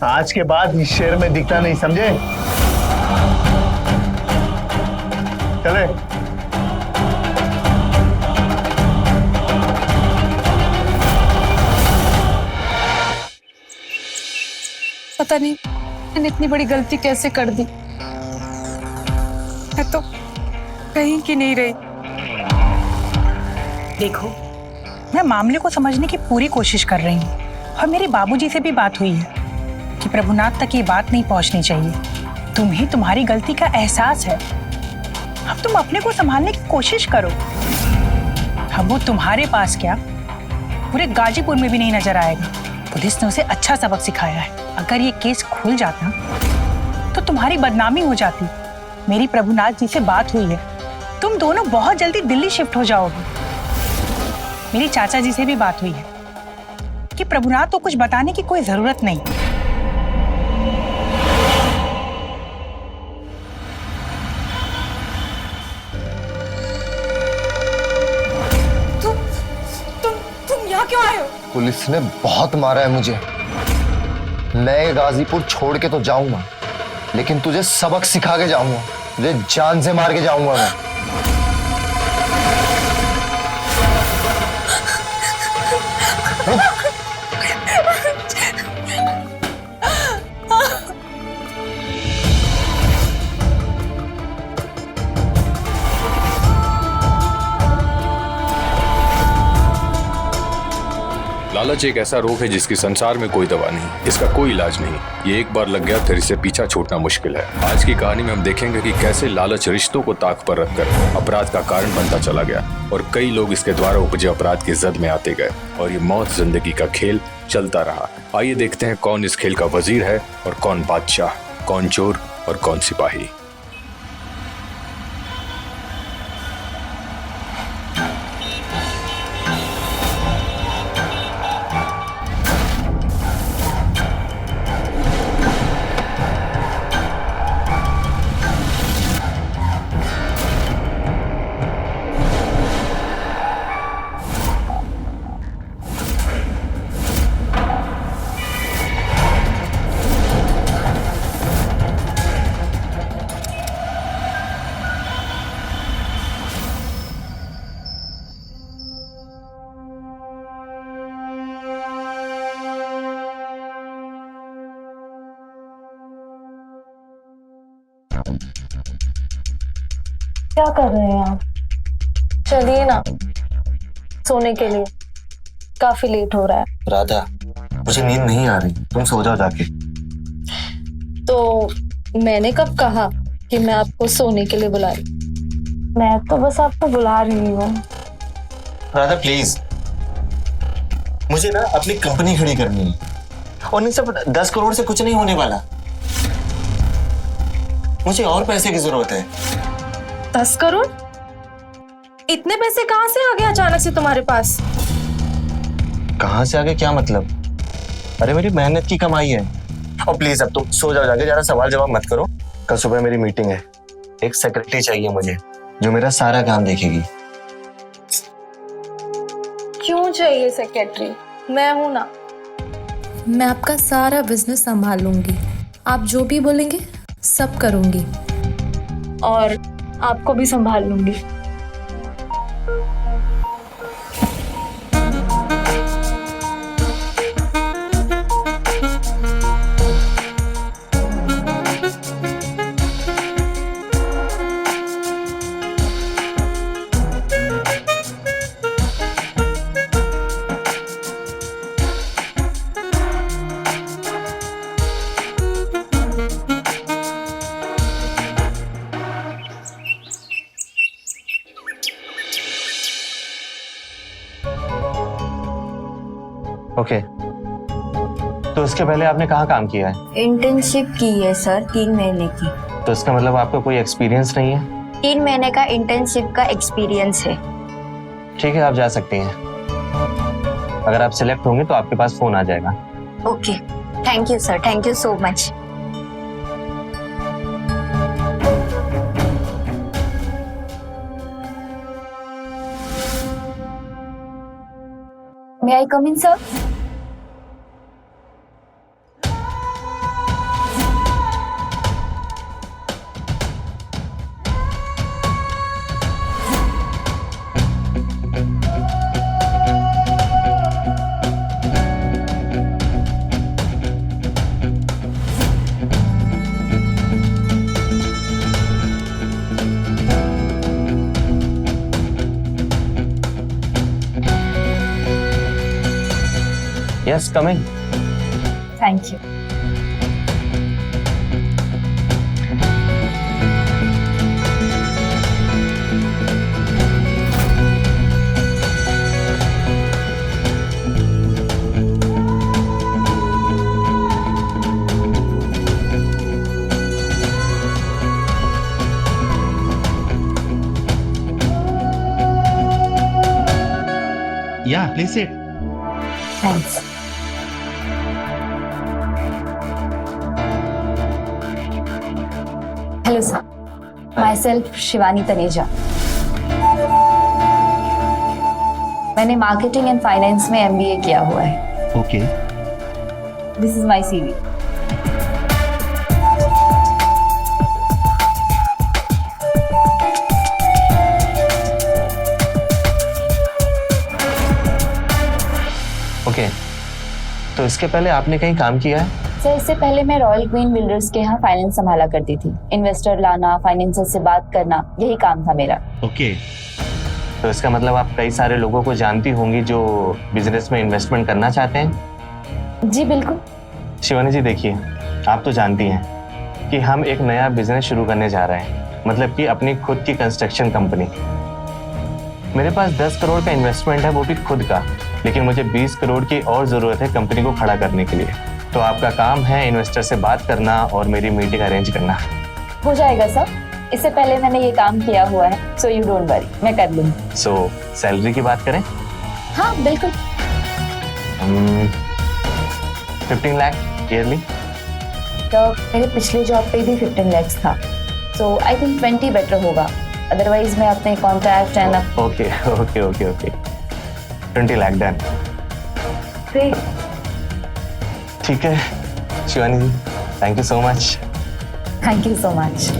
आज के बाद इस शहर में दिखना नहीं, समझे? चले। पता नहीं मैंने इतनी बड़ी गलती कैसे कर दी। मैं तो कहीं की नहीं रही। देखो, मैं मामले को समझने की पूरी कोशिश कर रही हूँ और मेरे बाबूजी से भी बात हुई है कि प्रभुनाथ तक ये बात नहीं पहुँचनी चाहिए। तुम्हें तुम्हारी गलती का एहसास है। अब तुम अपने को संभालने की कोशिश करो। अब वो तुम्हारे पास क्या, पूरे गाजीपुर में भी नहीं नजर आएगा। पुलिस ने उसे अच्छा सबक सिखाया है। अगर ये केस खुल जाता तो तुम्हारी बदनामी हो जाती। मेरी प्रभुनाथ जी से बात हुई है, तुम दोनों बहुत जल्दी दिल्ली शिफ्ट हो जाओगे। मेरी चाचा जी से भी बात हुई है कि प्रभुनाथ को कुछ बताने की कोई जरूरत नहीं। तुम यहाँ क्यों आए हो? पुलिस ने बहुत मारा है मुझे। मैं गाजीपुर छोड़ के तो जाऊंगा, लेकिन तुझे सबक सिखा के जाऊंगा। तुझे जान से मार के जाऊंगा मैं। लालच एक ऐसा रोग है जिसकी संसार में कोई दवा नहीं, इसका कोई इलाज नहीं। ये एक बार लग गया फिर इसे पीछा छूटना मुश्किल है। आज की कहानी में हम देखेंगे कि कैसे लालच रिश्तों को ताक पर रखकर अपराध का कारण बनता चला गया और कई लोग इसके द्वारा उपजे अपराध की जद में आते गए और ये मौत जिंदगी का खेल चलता रहा। आइए देखते हैं कौन इस खेल का वजीर है और कौन बादशाह, कौन चोर और कौन सिपाही। क्या कर रहे हैं आप? चलिए ना, सोने के लिए काफी लेट हो रहा है। राधा, मुझे नींद नहीं आ रही, तुम सो जाओ जाके। तो मैंने कब कहा कि मैं आपको सोने के लिए बुला रही? मैं तो बस आपको बुला रही हूँ। राधा प्लीज, मुझे ना अपनी कंपनी खड़ी करनी है और इन सब 10 करोड़ से कुछ नहीं होने वाला। मुझे और पैसे की जरूरत है। 10 करोड़? इतने पैसे कहाँ से आ गए अचानक से तुम्हारे पास? कहाँ से आ गए क्या मतलब? अरे मेरी मेहनत की कमाई है। और प्लीज अब तुम सो जाओ जाके, ज्यादा सवाल जवाब मत करो। कल सुबह मेरी मीटिंग है। एक सेक्रेटरी चाहिए मुझे जो मेरा सारा काम देखेगी। क्यों चाहिए सेक्रेटरी? मैं हूं ना। मैं आपका सारा बिजनेस संभाल लूंगी। आप जो भी बोलेंगे सब करूंगी। और आपको भी संभाल लूंगी। ओके, तो इसके पहले आपने कहाँ काम किया है? इंटर्नशिप की है सर, 3 महीने की। तो इसका मतलब आपको कोई एक्सपीरियंस नहीं है? 3 महीने का इंटर्नशिप का एक्सपीरियंस है। ठीक है, आप जा सकती हैं। अगर आप सिलेक्ट होंगे तो आपके पास फोन आ जाएगा। Okay, thank you sir, thank you so much. May I come in, sir? Yes, come in. Thank you. Please sit. Thanks. Hello sir, my self Shivani Taneja. मैंने मार्केटिंग एंड फाइनेंस में MBA किया हुआ है। Okay. This is my CV। Okay, तो इसके पहले आपने कहीं काम किया है? सर, इससे पहले मैं रॉयल क्वीन बिल्डर्स के यहाँ फाइनेंस संभाला करती थी। इन्वेस्टर लाना, फाइनेंसर से बात करना, यही काम था मेरा। ओके। तो इसका मतलब आप कई सारे लोगों को जानती होंगी जो बिजनेस में इन्वेस्टमेंट करना चाहते हैं। जी बिल्कुल। शिवानी जी देखिए, आप तो जानती हैं कि हम एक नया बिजनेस शुरू करने जा रहे हैं, मतलब कि अपनी खुद की कंस्ट्रक्शन कंपनी। मेरे पास 10 करोड़ का इन्वेस्टमेंट है, वो भी खुद का, लेकिन मुझे 20 करोड़ की और जरूरत है कंपनी को खड़ा करने के लिए। तो आपका काम है इन्वेस्टर से बात करना और मेरी मीटिंग अरेंज करना। हो जाएगा सर, इससे पहले मैंने ये काम किया हुआ है, सो यू डोंट वरी, मैं कर लूंगी। सो सैलरी की बात करें? हाँ बिल्कुल। 15 लाख ईयरली। तो मेरे पिछले जॉब पे भी 15 lakhs था, सो आई थिंक 20 बेटर होगा। अदरवाइज मैं अपने contract and okay okay okay okay 20 lakh done. Great. ठीक है Shivani ji, thank you so much. Thank you so much.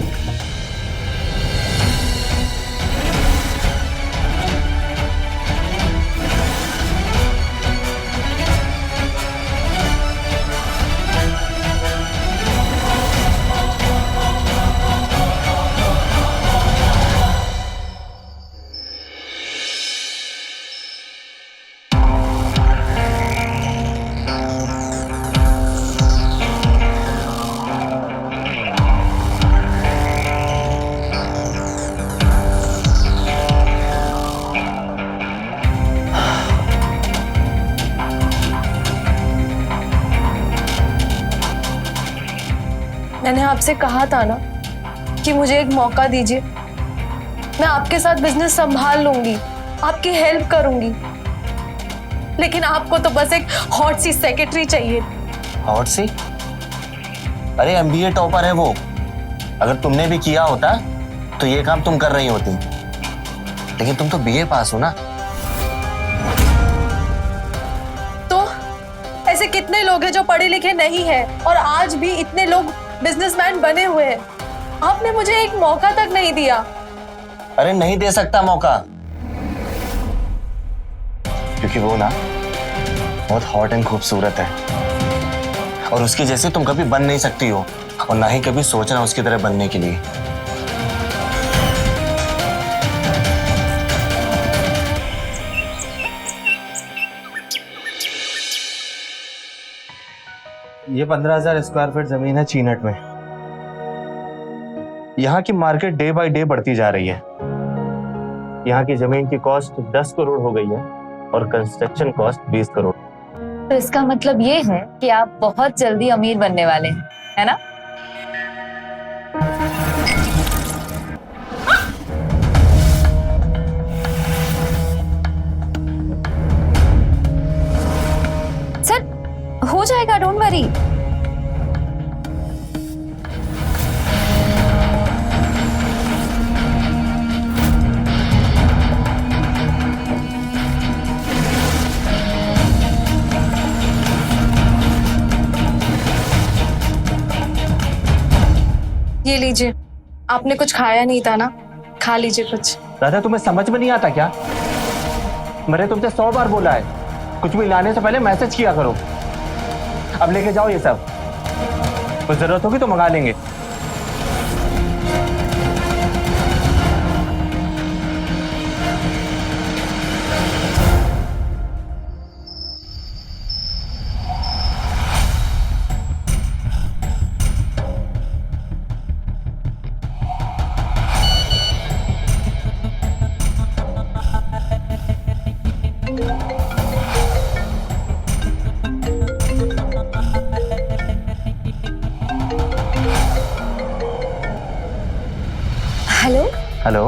मैंने आपसे कहा था ना कि मुझे एक मौका दीजिए, मैं आपके साथ बिजनेस संभाल लूंगी, आपकी हेल्प करूंगी। लेकिन आपको तो बस एक हॉट सी सेक्रेटरी चाहिए। हॉट सी? अरे MBA टॉपर है वो। अगर तुमने भी किया होता तो ये काम तुम कर रही होती, लेकिन तुम तो BA पास हो ना। तो ऐसे कितने लोग हैं जो पढ़े लिखे नहीं है और आज भी इतने लोग बिजनेसमैन बने हुए हैं। आपने मुझे एक मौका तक नहीं दिया। अरे नहीं दे सकता मौका, क्योंकि वो ना बहुत हॉट एंड खूबसूरत है, और उसकी जैसी तुम कभी बन नहीं सकती हो, और ना ही कभी सोचना उसकी तरह बनने के लिए। ये 15,000 स्क्वायर फीट जमीन है चीनट में। यहाँ की मार्केट डे बाय डे बढ़ती जा रही है। यहाँ की जमीन की कॉस्ट 10 करोड़ हो गई है और कंस्ट्रक्शन कॉस्ट 20 करोड़। तो इसका मतलब ये है कि आप बहुत जल्दी अमीर बनने वाले हैं, है ना? सर, हो जाएगा, डोंट वरी। ये लीजिए, आपने कुछ खाया नहीं था ना, खा लीजिए कुछ। दादा तुम्हें समझ में नहीं आता क्या? मैंने तुमसे 100 बार बोला है, कुछ भी लाने से पहले मैसेज किया करो। अब लेके जाओ ये सब, कुछ जरूरत होगी तो मंगा लेंगे। हेलो। हेलो।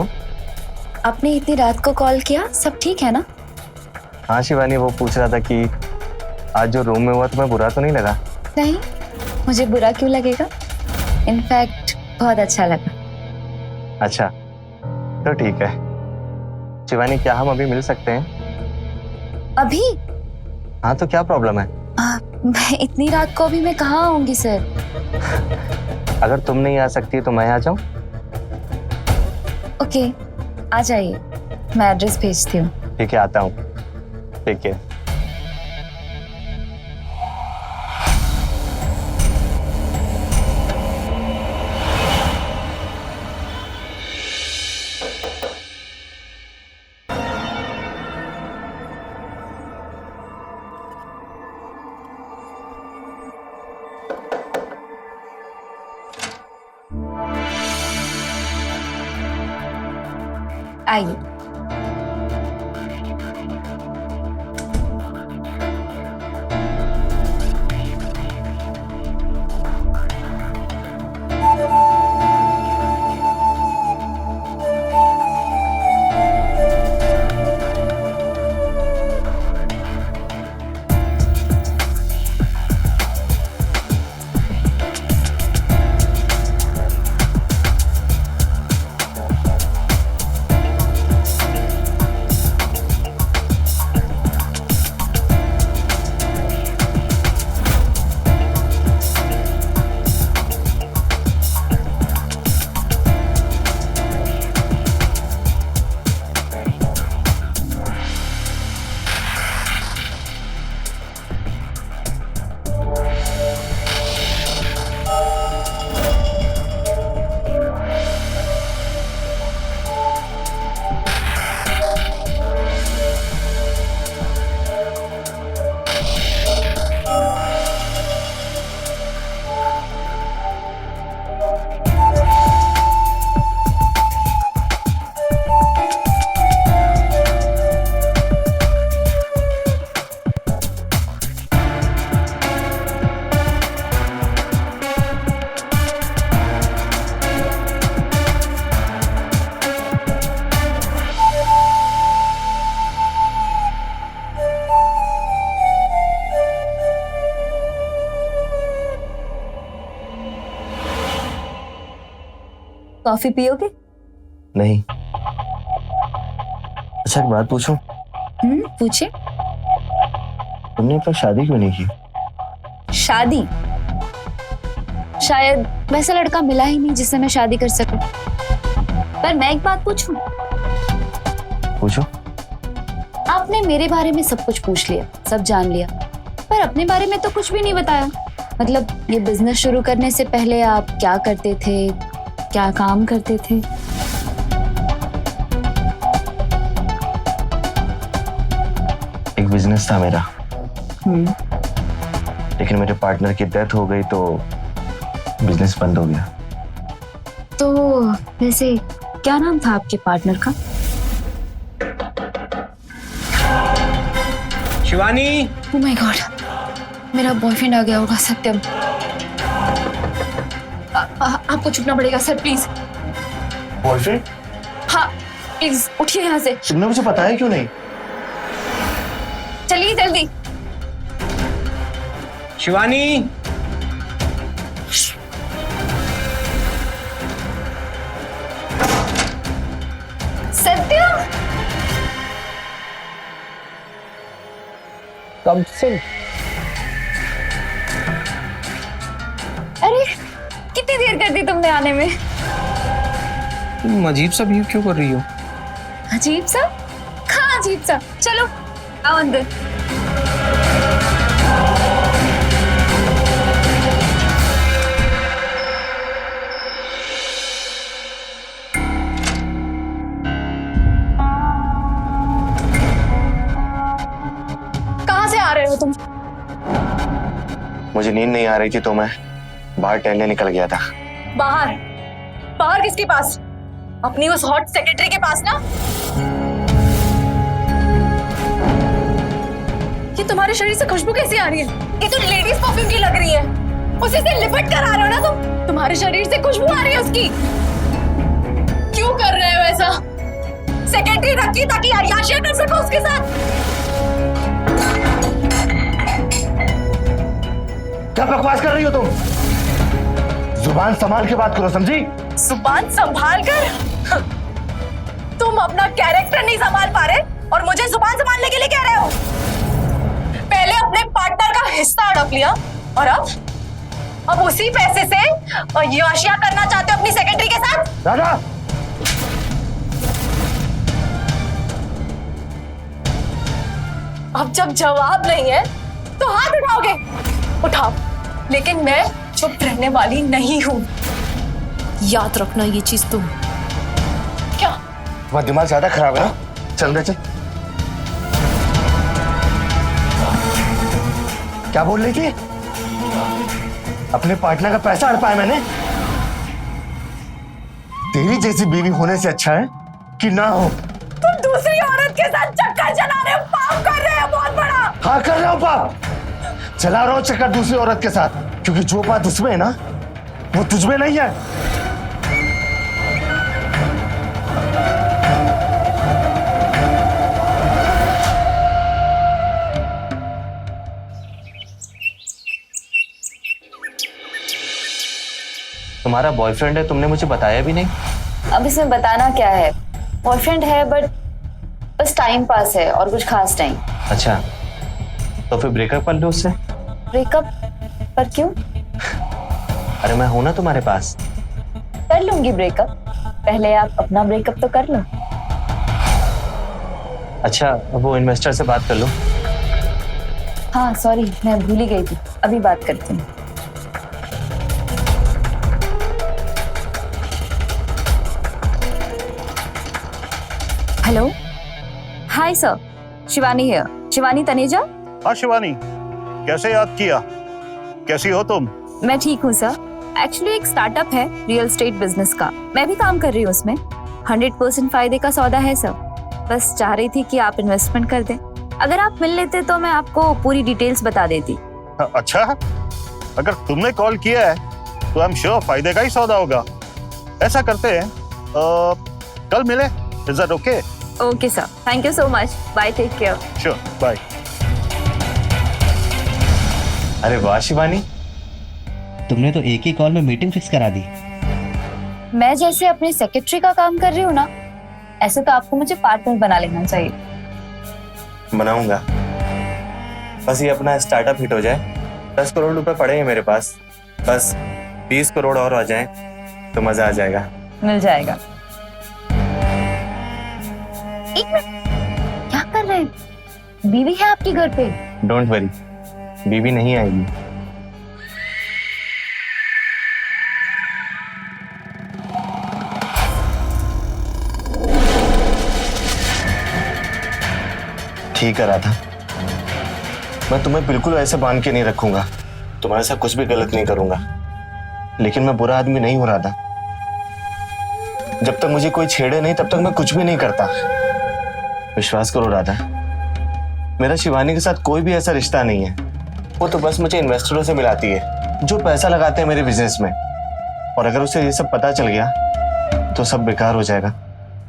आपने इतनी रात को कॉल किया, सब ठीक है ना? हाँ शिवानी, वो पूछ रहा था कि आज जो रूम में हुआ तुम्हें बुरा तो नहीं लगा? नहीं, मुझे बुरा क्यों लगेगा? इनफैक्ट बहुत अच्छा लगा। अच्छा तो ठीक है। शिवानी, क्या हम अभी मिल सकते हैं? अभी? हाँ तो क्या प्रॉब्लम है? मैं इतनी रात को अभी मैं कहाँ आऊंगी सर? अगर तुम नहीं आ सकती तो मैं आ जाऊं? ओके, आ जाइए, मैं एड्रेस भेजती हूँ। ठीक है, आता हूँ। ठीक है। आइए। कॉफी पियोगे? नहीं। अच्छा एक बात पूछूं? पूछे। तुमने अब तक शादी क्यों नहीं की? शादी? शायद वैसा लड़का मिला ही नहीं जिससे मैं शादी कर सकूं। पर मैं एक बात पूछूं? पूछो। आपने मेरे बारे में सब कुछ पूछ लिया, सब जान लिया, पर अपने बारे में तो कुछ भी नहीं बताया। मतलब ये बिजनेस शुरू करने से पहले आप क्या करते थे, क्या काम करते थे? एक बिजनेस था मेरा, लेकिन मेरे पार्टनर की डेथ हो गई तो बिजनेस बंद हो गया। तो वैसे क्या नाम था आपके पार्टनर का? शिवानी! ओह माय गॉड, मेरा बॉयफ्रेंड आ गया होगा। सत्यम, आपको छुपना पड़ेगा सर, प्लीज। बॉयफ्रेंड? हाँ प्लीज उठिए यहाँ से। तुमने मुझे बताया क्यों नहीं? चलिए जल्दी। शिवानी! सत्यम! कब से? अरे कितनी देर कर दी तुमने आने में? तुम अजीब सा व्यू क्यों कर रही हो? अजीब सा? कहाँ अजीब सा? चलो आओ अंदर। कहाँ से आ रहे हो तुम? मुझे नींद नहीं आ रही थी तो मैं बाहर टहलने निकल गया था। बाहर? बाहर किसके पास? अपनी उस हॉट सेक्रेटरी के पास ना? ये तुम्हारे शरीर से खुशबू कैसी आ रही है? ये तो लेडीज परफ्यूम की लग रही है। उसी से लिपट कर आ रहे हो ना तुम? तुम्हारे शरीर से खुशबू आ रही है उसकी। क्यों कर रहे हो ऐसा? सेक्रेटरी रखी ताकि अय्याशियां कर सको उसके साथ। क्या बकवास कर रही हो तुम? जुबान संभाल के बात करो, समझी? जुबान संभाल कर? तुम अपना कैरेक्टर नहीं संभाल पा रहे और मुझे जुबान संभालने के लिए कह रहे हो? पहले अपने पार्टनर का हिस्सा हड़प लिया और अब उसी पैसे से याशिया करना चाहते हो अपनी सेक्रेटरी के साथ? राधा, अब जब जवाब नहीं है तो हाथ उठाओगे? उठाओ, लेकिन मैं चुप रहने वाली नहीं हूं। याद रखना ये चीज तुम। क्या? तुम्हारा दिमाग ज्यादा खराब है ना? चल रहे चल। क्या बोल रही थी? अपने पार्टनर का पैसा हड़पाया मैंने? तेरी जैसी बीवी होने से अच्छा है कि ना हो। तुम दूसरी औरत के साथ चक्कर चला रहे हो, पाप कर रहे हो बहुत बड़ा। हाँ, कर रहा हूं पाप। चला रहा हूं चक्कर दूसरी औरत के साथ, क्योंकि जो बात उसमें है ना, वो तुझमें नहीं है। तुम्हारा बॉयफ्रेंड है, तुमने मुझे बताया भी नहीं। अब इसमें बताना क्या है? बॉयफ्रेंड है बट बस टाइम पास है और कुछ खास नहीं। अच्छा, तो फिर ब्रेकअप कर लो उससे। ब्रेकअप? पर क्यों? अरे मैं हूं ना तुम्हारे पास। कर लूंगी ब्रेकअप, पहले आप अपना ब्रेकअप तो कर लो। अच्छा, वो इन्वेस्टर से बात कर लो। हाँ सॉरी, मैं भूल ही गई थी, अभी बात करती हूँ। Hello, hi sir, Shivani here. Shivani Taneja. हाँ शिवानी, कैसे याद किया? कैसी हो तुम? मैं ठीक हूँ सर। एक्चुअली एक स्टार्टअप है रियल एस्टेट बिजनेस का, मैं भी काम कर रही हूँ उसमें। 100% फायदे का सौदा है सर। बस चाह रही थी कि आप इन्वेस्टमेंट कर दें। अगर आप मिल लेते तो मैं आपको पूरी डिटेल्स बता देती। अच्छा, अगर तुमने कॉल किया है तो आई एम श्योर फायदे का ही सौदा होगा। ऐसा करते हैं, कल मिले। Is that okay? Okay sir, thank you so much, bye, take care. Sure, bye. अरे वाह शिवानी, तुमने तो एक ही कॉल में मीटिंग फिक्स करा दी। मैं जैसे अपनी सेक्रेटरी का काम कर रही हूँ ना, ऐसे तो आपको मुझे पार्टनर बना लेना चाहिए। बनाऊंगा, बस ये अपना स्टार्टअप हिट हो जाए। 10 करोड़ रुपए पड़े हैं मेरे पास, बस 20 करोड़ और आ जाएं तो मजा आ जाएगा। मिल जाएगा। एक मिनट, क्या कर रहे हैं? बीवी है आपके घर पे? डोंट वरी, बीवी नहीं आएगी। ठीक है राधा, मैं तुम्हें बिल्कुल ऐसे बांध के नहीं रखूंगा। तुम्हारे साथ कुछ भी गलत नहीं करूंगा, लेकिन मैं बुरा आदमी नहीं हूं राधा। जब तक मुझे कोई छेड़े नहीं तब तक मैं कुछ भी नहीं करता। विश्वास करो राधा, मेरा शिवानी के साथ कोई भी ऐसा रिश्ता नहीं है। वो तो बस मुझे इन्वेस्टरों से मिलाती है जो पैसा लगाते हैं मेरे बिजनेस में, और अगर उसे ये सब पता चल गया तो सब बेकार हो जाएगा।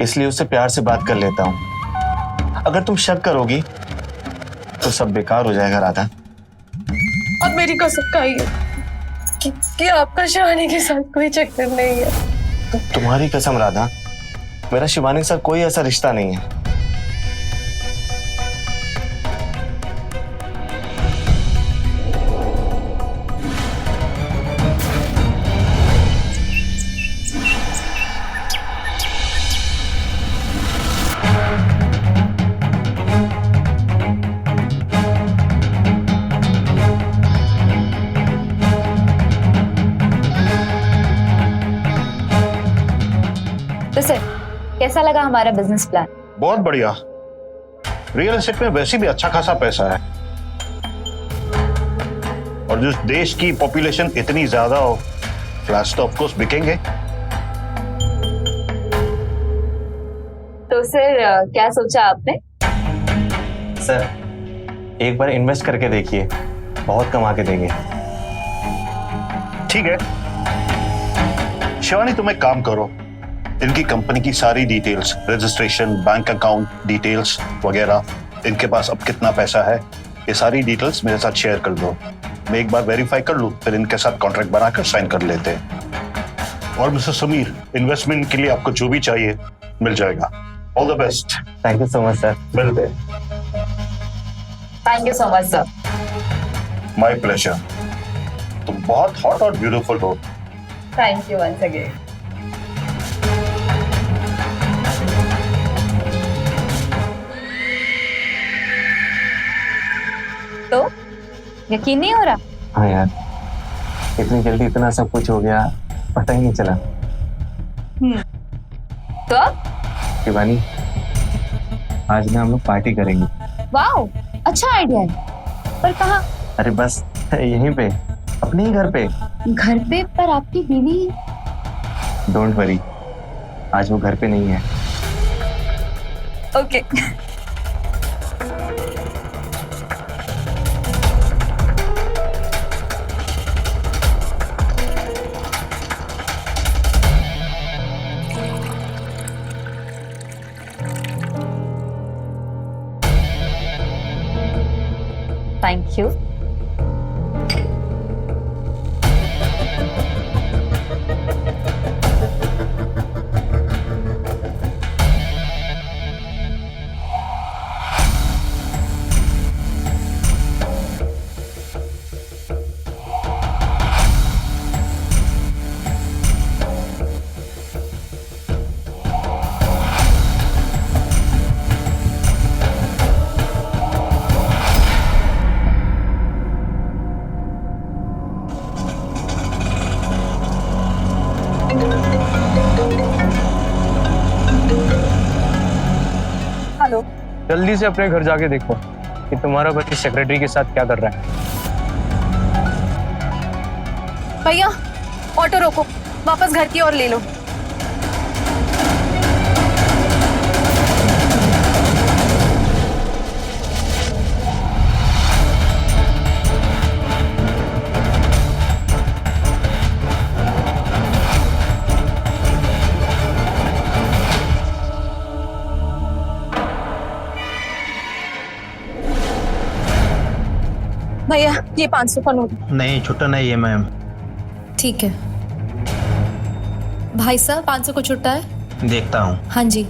इसलिए उससे प्यार से बात कर लेता हूँ। अगर तुम शक करोगी तो सब बेकार हो जाएगा राधा। अब मेरी कसम खाइए कि आपका शिवानी के साथ कोई चक्कर नहीं है। तुम्हारी कसम राधा, मेरा शिवानी के साथ कोई ऐसा रिश्ता नहीं है। तो सर, कैसा लगा हमारा बिजनेस प्लान? बहुत बढ़िया। रियल एस्टेट में वैसे भी अच्छा खासा पैसा है, और जिस देश की पॉपुलेशन इतनी ज्यादा हो, फ्लैट्स तो ऑफ कोर्स बिकेंगे। तो सर क्या सोचा आपने? सर, एक बार इन्वेस्ट करके देखिए, बहुत कमा के देंगे। ठीक है शिवानी, तुम एक काम करो, इनकी कंपनी की सारी details, registration, bank account details वगैरह, इनके पास अब कितना पैसा है, ये सारी डिटेल्स मेरे साथ शेयर कर दो। मैं एक बार वेरीफाई कर लूं, फिर इनके साथ कॉन्ट्रैक्ट बनाकर साइन कर लेते हैं। और मिस्टर समीर, इन्वेस्टमेंट के लिए आपको जो भी चाहिए मिल जाएगा। All the best. Thank you so much sir. मिलते हैं। Thank you so much sir. My pleasure. तुम बहुत हॉट और ब्यूटीफुल हो। Thank you once again. तो यकीन नहीं हो रहा? हाँ यार, इतनी जल्दी इतना सब कुछ हो गया, पता ही नहीं चला। तो अब? शिवानी, आज ना हम लोग पार्टी करेंगे। वाओ, अच्छा आइडिया है। पर कहाँ? अरे बस यहीं पे, अपने ही घर पे। घर पे? पर आपकी बीवी? डोंट वरी, आज वो घर पे नहीं है। ओके। Thank you. हेलो। जल्दी से अपने घर जाके देखो कि तुम्हारा पति सेक्रेटरी के साथ क्या कर रहा है। भैया, ऑटो रोको, वापस घर की ओर ले लो। भैया, ये 500 का नोट। नहीं, छुट्टा नहीं है मैम। ठीक है भाई साहब, 500 को छुट्टा है। देखता हूँ। हाँ जी।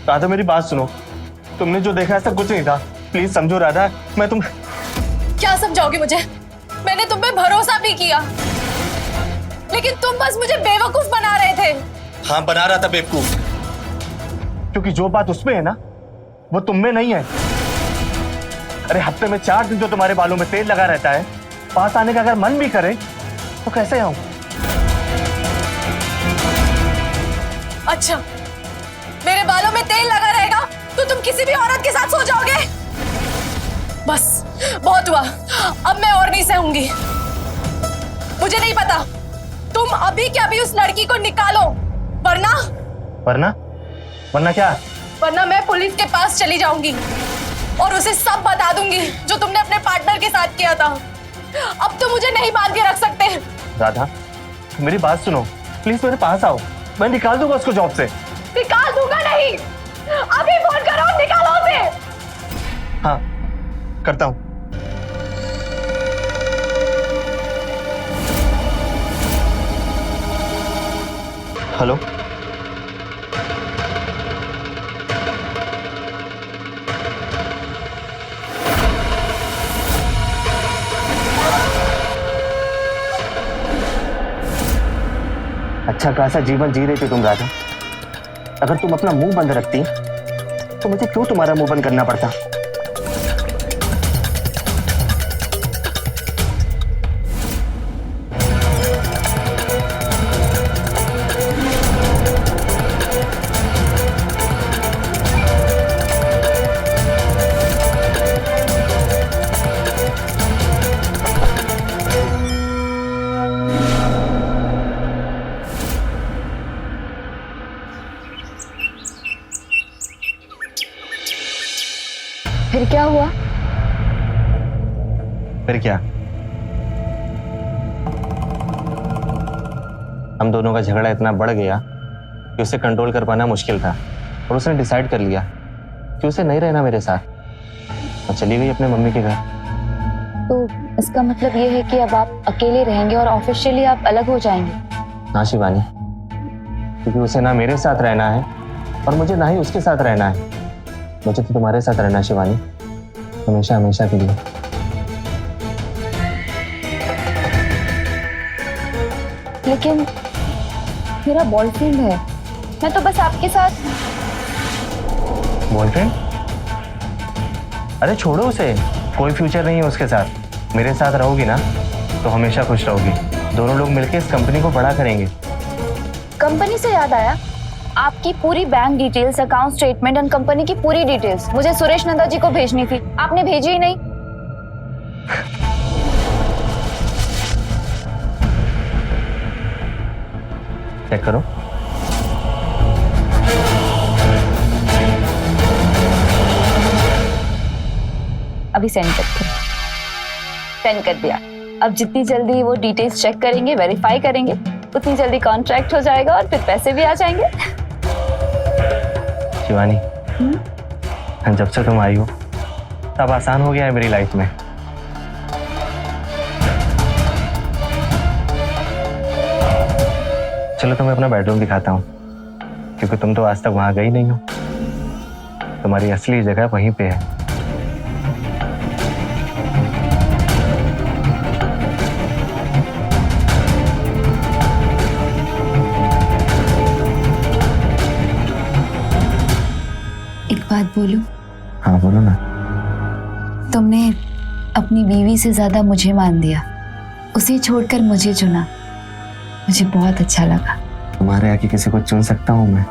राधा, मेरी बात सुनो। तुमने जो देखा ऐसा कुछ नहीं था। प्लीज समझो राधा, मैं तुम। क्या समझाओगे मुझे? मैंने तुम पे भरोसा भी किया, लेकिन तुम बस मुझे बेवकूफ बना रहे थे। हाँ, बना रहा था बेवकूफ, क्योंकि जो बात उसमें है ना, वो तुम में नहीं है। अरे हफ्ते में 4 दिन तो तुम्हारे बालों में तेल लगा रहता है, पास आने का अगर मन भी करे तो कैसे आऊं? अच्छा, मेरे बालों में तेल लगा रहेगा तो तुम किसी भी औरत के साथ सो जाओगे? बस बहुत हुआ, अब मैं और नहीं सहूंगी। मुझे नहीं पता, तुम अभी के अभी उस लड़की को निकालो, वरना वरना क्या? वरना मैं पुलिस के पास चली जाऊंगी और उसे सब बता दूंगी जो तुमने अपने पार्टनर के साथ किया था। अब तो मुझे नहीं बांध के रख सकते। राधा, मेरी बात सुनो, प्लीज मेरे पास आओ, मैं निकाल दूंगा उसको जॉब से। निकाल दूंगा नहीं, अभी फोन करो, निकालो उसे। हाँ, करता हूं। हेलो। अच्छा खासा जीवन जी रही थी तुम राधा। अगर तुम अपना मुंह बंद रखती तो मुझे क्यों तुम्हारा मुंह बंद करना पड़ता? फिर क्या हुआ? फिर क्या, हम दोनों का झगड़ा इतना बढ़ गया कि उसे कंट्रोल कर पाना मुश्किल था और उसने डिसाइड कर लिया कि उसे नहीं रहना मेरे साथ और चली गई अपने मम्मी के घर। तो इसका मतलब ये है कि अब आप अकेले रहेंगे और ऑफिशियली आप अलग हो जाएंगे? ना शिवानी, क्योंकि उसे ना मेरे साथ रहना है और मुझे ना ही उसके साथ रहना है। मुझे तो तुम्हारे साथ रहना है शिवानी, हमेशा हमेशा के लिए। लेकिन मेरा बॉयफ्रेंड है, मैं तो बस आपके साथ। बॉयफ्रेंड? अरे छोड़ो उसे, कोई फ्यूचर नहीं है उसके साथ। मेरे साथ रहोगी ना तो हमेशा खुश रहोगी। दोनों लोग मिलकर इस कंपनी को बड़ा करेंगे। कंपनी से याद आया, आपकी पूरी बैंक डिटेल्स, अकाउंट स्टेटमेंट और कंपनी की पूरी डिटेल्स मुझे सुरेश नंदा जी को भेजनी थी, आपने भेजी ही नहीं। चेक करो। अभी सेंड करते हैं। सेंड कर दिया। अब जितनी जल्दी वो डिटेल्स चेक करेंगे, वेरीफाई करेंगे, उतनी जल्दी कॉन्ट्रैक्ट हो जाएगा और फिर पैसे भी आ जाएंगे। शिवानी, जब से तुम आई हो तब आसान हो गया है मेरी लाइफ में। चलो तुम्हें अपना बेडरूम दिखाता हूँ, क्योंकि तुम तो आज तक वहां गई नहीं हो। तुम्हारी असली जगह वहीं पे है। एक बात बोलूं? हाँ बोलो ना। तुमने अपनी बीवी से ज्यादा मुझे मान दिया, उसे छोड़कर मुझे चुना। मुझे बहुत अच्छा लगा। तुम्हारे आगे किसी को चुन सकता हूँ मैं?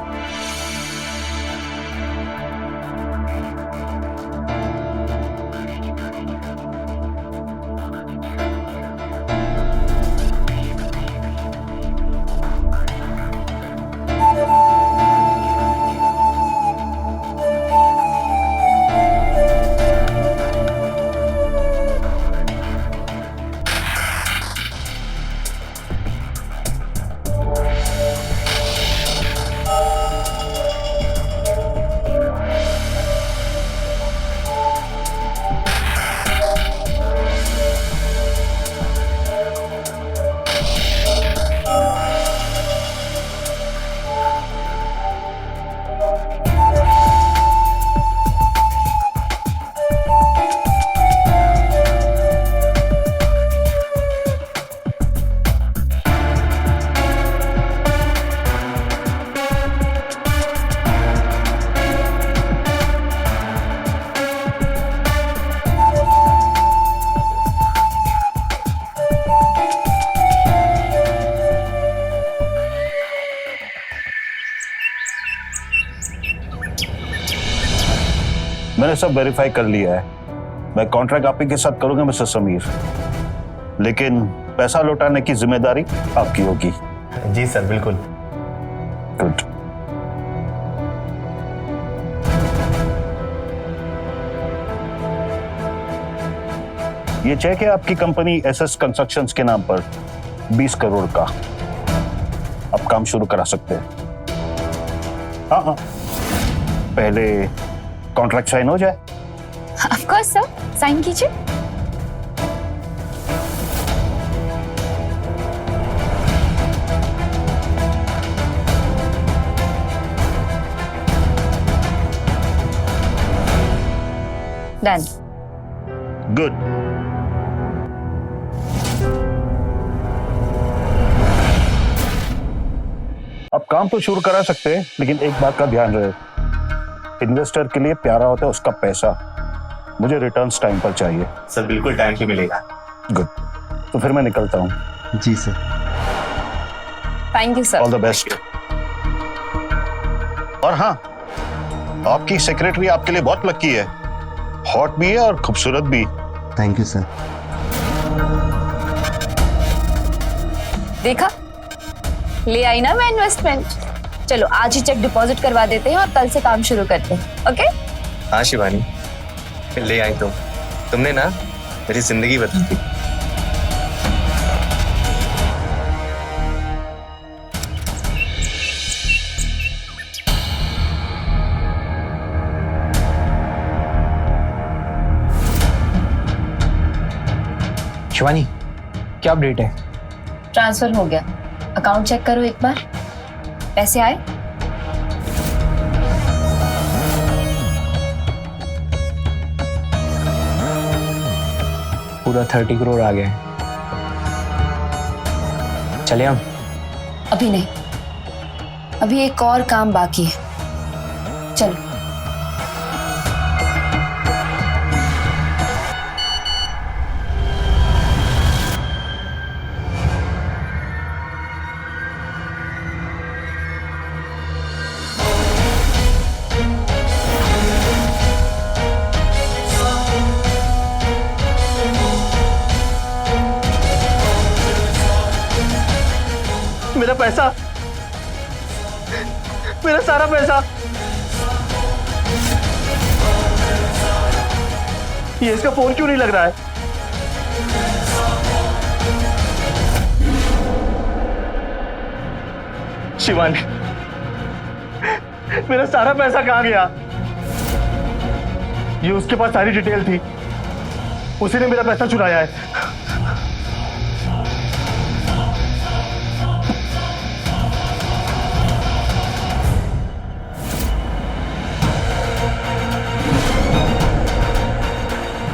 मैंने सब वेरीफाई कर लिया है। मैं कॉन्ट्रैक्ट आप ही के साथ करूंगा मिस्टर समीर, लेकिन पैसा लौटाने की जिम्मेदारी आपकी होगी। जी सर, बिल्कुल। गुड। ये चेक है आपकी कंपनी एसएस कंस्ट्रक्शंस के नाम पर 20 करोड़ का। आप काम शुरू करा सकते हैं। हाँ, पहले कॉन्ट्रैक्ट साइन हो जाए। ऑफ कोर्स सर, साइन कीजिए। डन। गुड। काम तो शुरू करा सकते हैं, लेकिन एक बात का ध्यान रहे, इन्वेस्टर के लिए प्यारा होता है उसका पैसा। मुझे रिटर्न्स टाइम पर चाहिए। सर बिल्कुल टाइम पे मिलेगा। गुड, तो फिर मैं निकलता हूँ। जी sir. Thank you sir. All the best. और हाँ, आपकी सेक्रेटरी आपके लिए बहुत लकी है, हॉट भी है और खूबसूरत भी। Thank you sir. देखा, ले आई ना मैं इन्वेस्टमेंट। चलो आज ही चेक डिपॉजिट करवा देते हैं और कल से काम शुरू करते हैं। ओके? हाँ शिवानी, ले आई तुमने ना मेरी जिंदगी बदल दी। शिवानी, क्या अपडेट है? ट्रांसफर हो गया। अकाउंट चेक करो एक बार। पैसे आए? पूरा 30 करोड़ आ गया है। चले हम? अभी नहीं, अभी एक और काम बाकी है। चलो। मेरा पैसा, मेरा सारा पैसा, ये इसका फोन क्यों नहीं लग रहा है? शिवानी, मेरा सारा पैसा कहां गया? ये उसके पास सारी डिटेल थी, उसी ने मेरा पैसा चुराया है।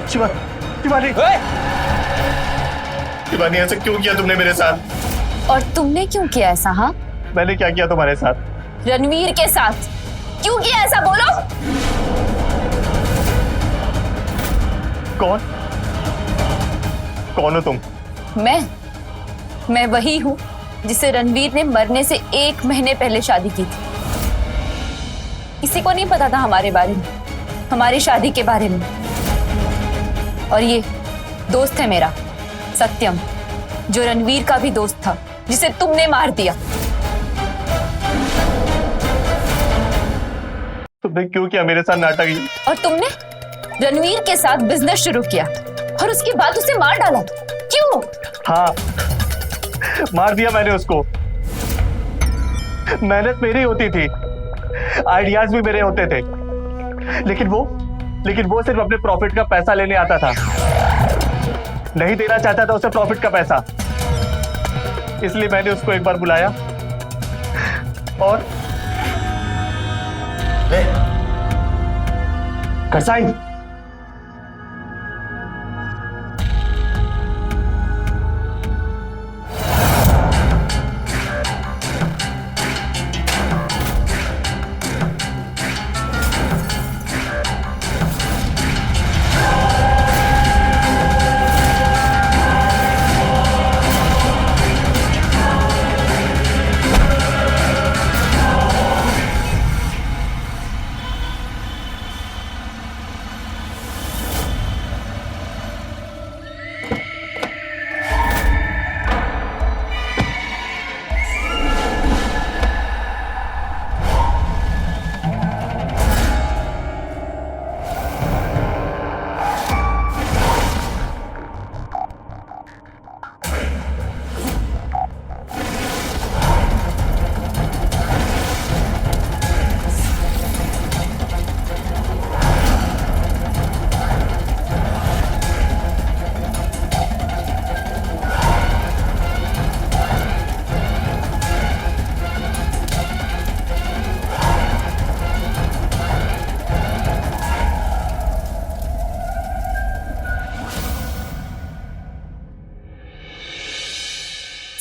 शिवानी, शिवानी, ऐसा क्यों किया तुमने मेरे साथ? और तुमने क्यों किया ऐसा? हाँ, मैंने क्या किया तुम्हारे साथ? रणवीर के साथ क्यों किया ऐसा? बोलो। कौन हो तुम? मैं वही हूँ जिसे रणवीर ने मरने से 1 महीने पहले शादी की थी। किसी को नहीं पता था हमारे बारे में, हमारी शादी के बारे में। और ये दोस्त है मेरा सत्यम, जो रणवीर का भी दोस्त था, जिसे तुमने मार दिया। तुमने क्यों किया मेरे साथ नाटक? और तुमने रणवीर के साथ बिजनेस शुरू किया और उसके बाद उसे मार डाला। क्यों? हाँ, मार दिया मैंने उसको। मेहनत मेरी होती थी, आइडियाज भी मेरे होते थे, लेकिन वो सिर्फ अपने प्रॉफिट का पैसा लेने आता था, नहीं देना चाहता था उसे प्रॉफिट का पैसा। इसलिए मैंने उसको एक बार बुलाया और कर साइन।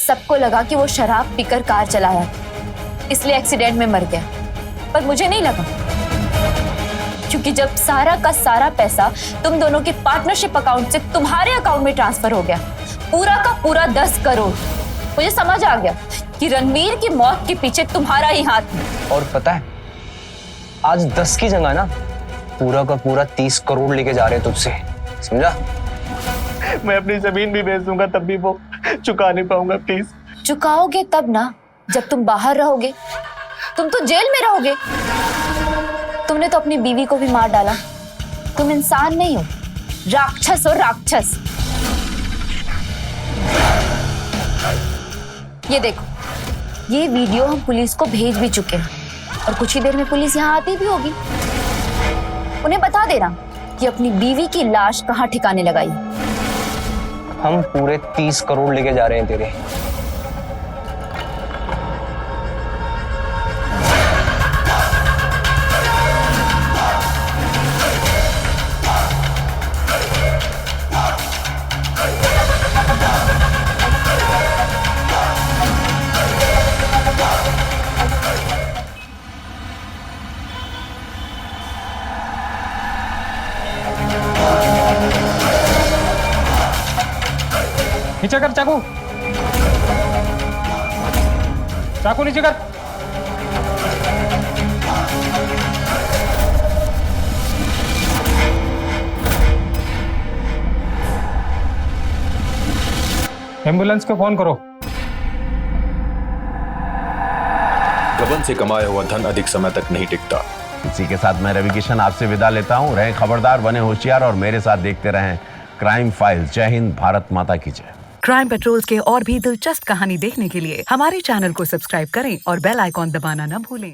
सबको लगा कि वो शराब पीकर कार चलाया, इसलिए एक्सीडेंट में मर गया, पर मुझे नहीं लगा, क्योंकि जब सारा का सारा पैसा तुम दोनों के पार्टनरशिप अकाउंट से तुम्हारे अकाउंट में ट्रांसफर हो गया, पूरा का पूरा 10 करोड़, मुझे समझ आ गया कि रणवीर की मौत के पीछे तुम्हारा ही हाथ है। और पता है, आज 10 की जगह ना पूरा का पूरा 30 करोड़ लेके जा रहे हैं तुझसे, समझा? मैं अपनी जमीन भी बेच दूंगा तब भी वो चुका नहीं पाऊंगा। प्लीज चुकाओगे तब ना, जब तुम बाहर रहोगे। तुम तो जेल में रहोगे। तुमने तो अपनी बीवी को भी मार डाला। तुम इंसान नहीं हो, राक्षस हो, राक्षस। ये देखो, ये वीडियो हम पुलिस को भेज भी चुके हैं और कुछ ही देर में पुलिस यहाँ आती भी होगी। उन्हें बता देना कि अपनी बीवी की लाश कहाँ ठिकाने लगाई। हम पूरे 30 करोड़ लेके जा रहे हैं तेरे। नीचे कर चाकू, चाकू नीचे कर। एम्बुलेंस को फोन करो। गबन से कमाया हुआ धन अधिक समय तक नहीं टिकता। इसी के साथ मैं रवि किशन आपसे विदा लेता हूं। रहें खबरदार, बने होशियार और मेरे साथ देखते रहें क्राइम फाइल्स। जय हिंद, भारत माता की जय। क्राइम पेट्रोल्स के और भी दिलचस्प कहानी देखने के लिए हमारे चैनल को सब्सक्राइब करें और बेल आइकॉन दबाना न भूलें।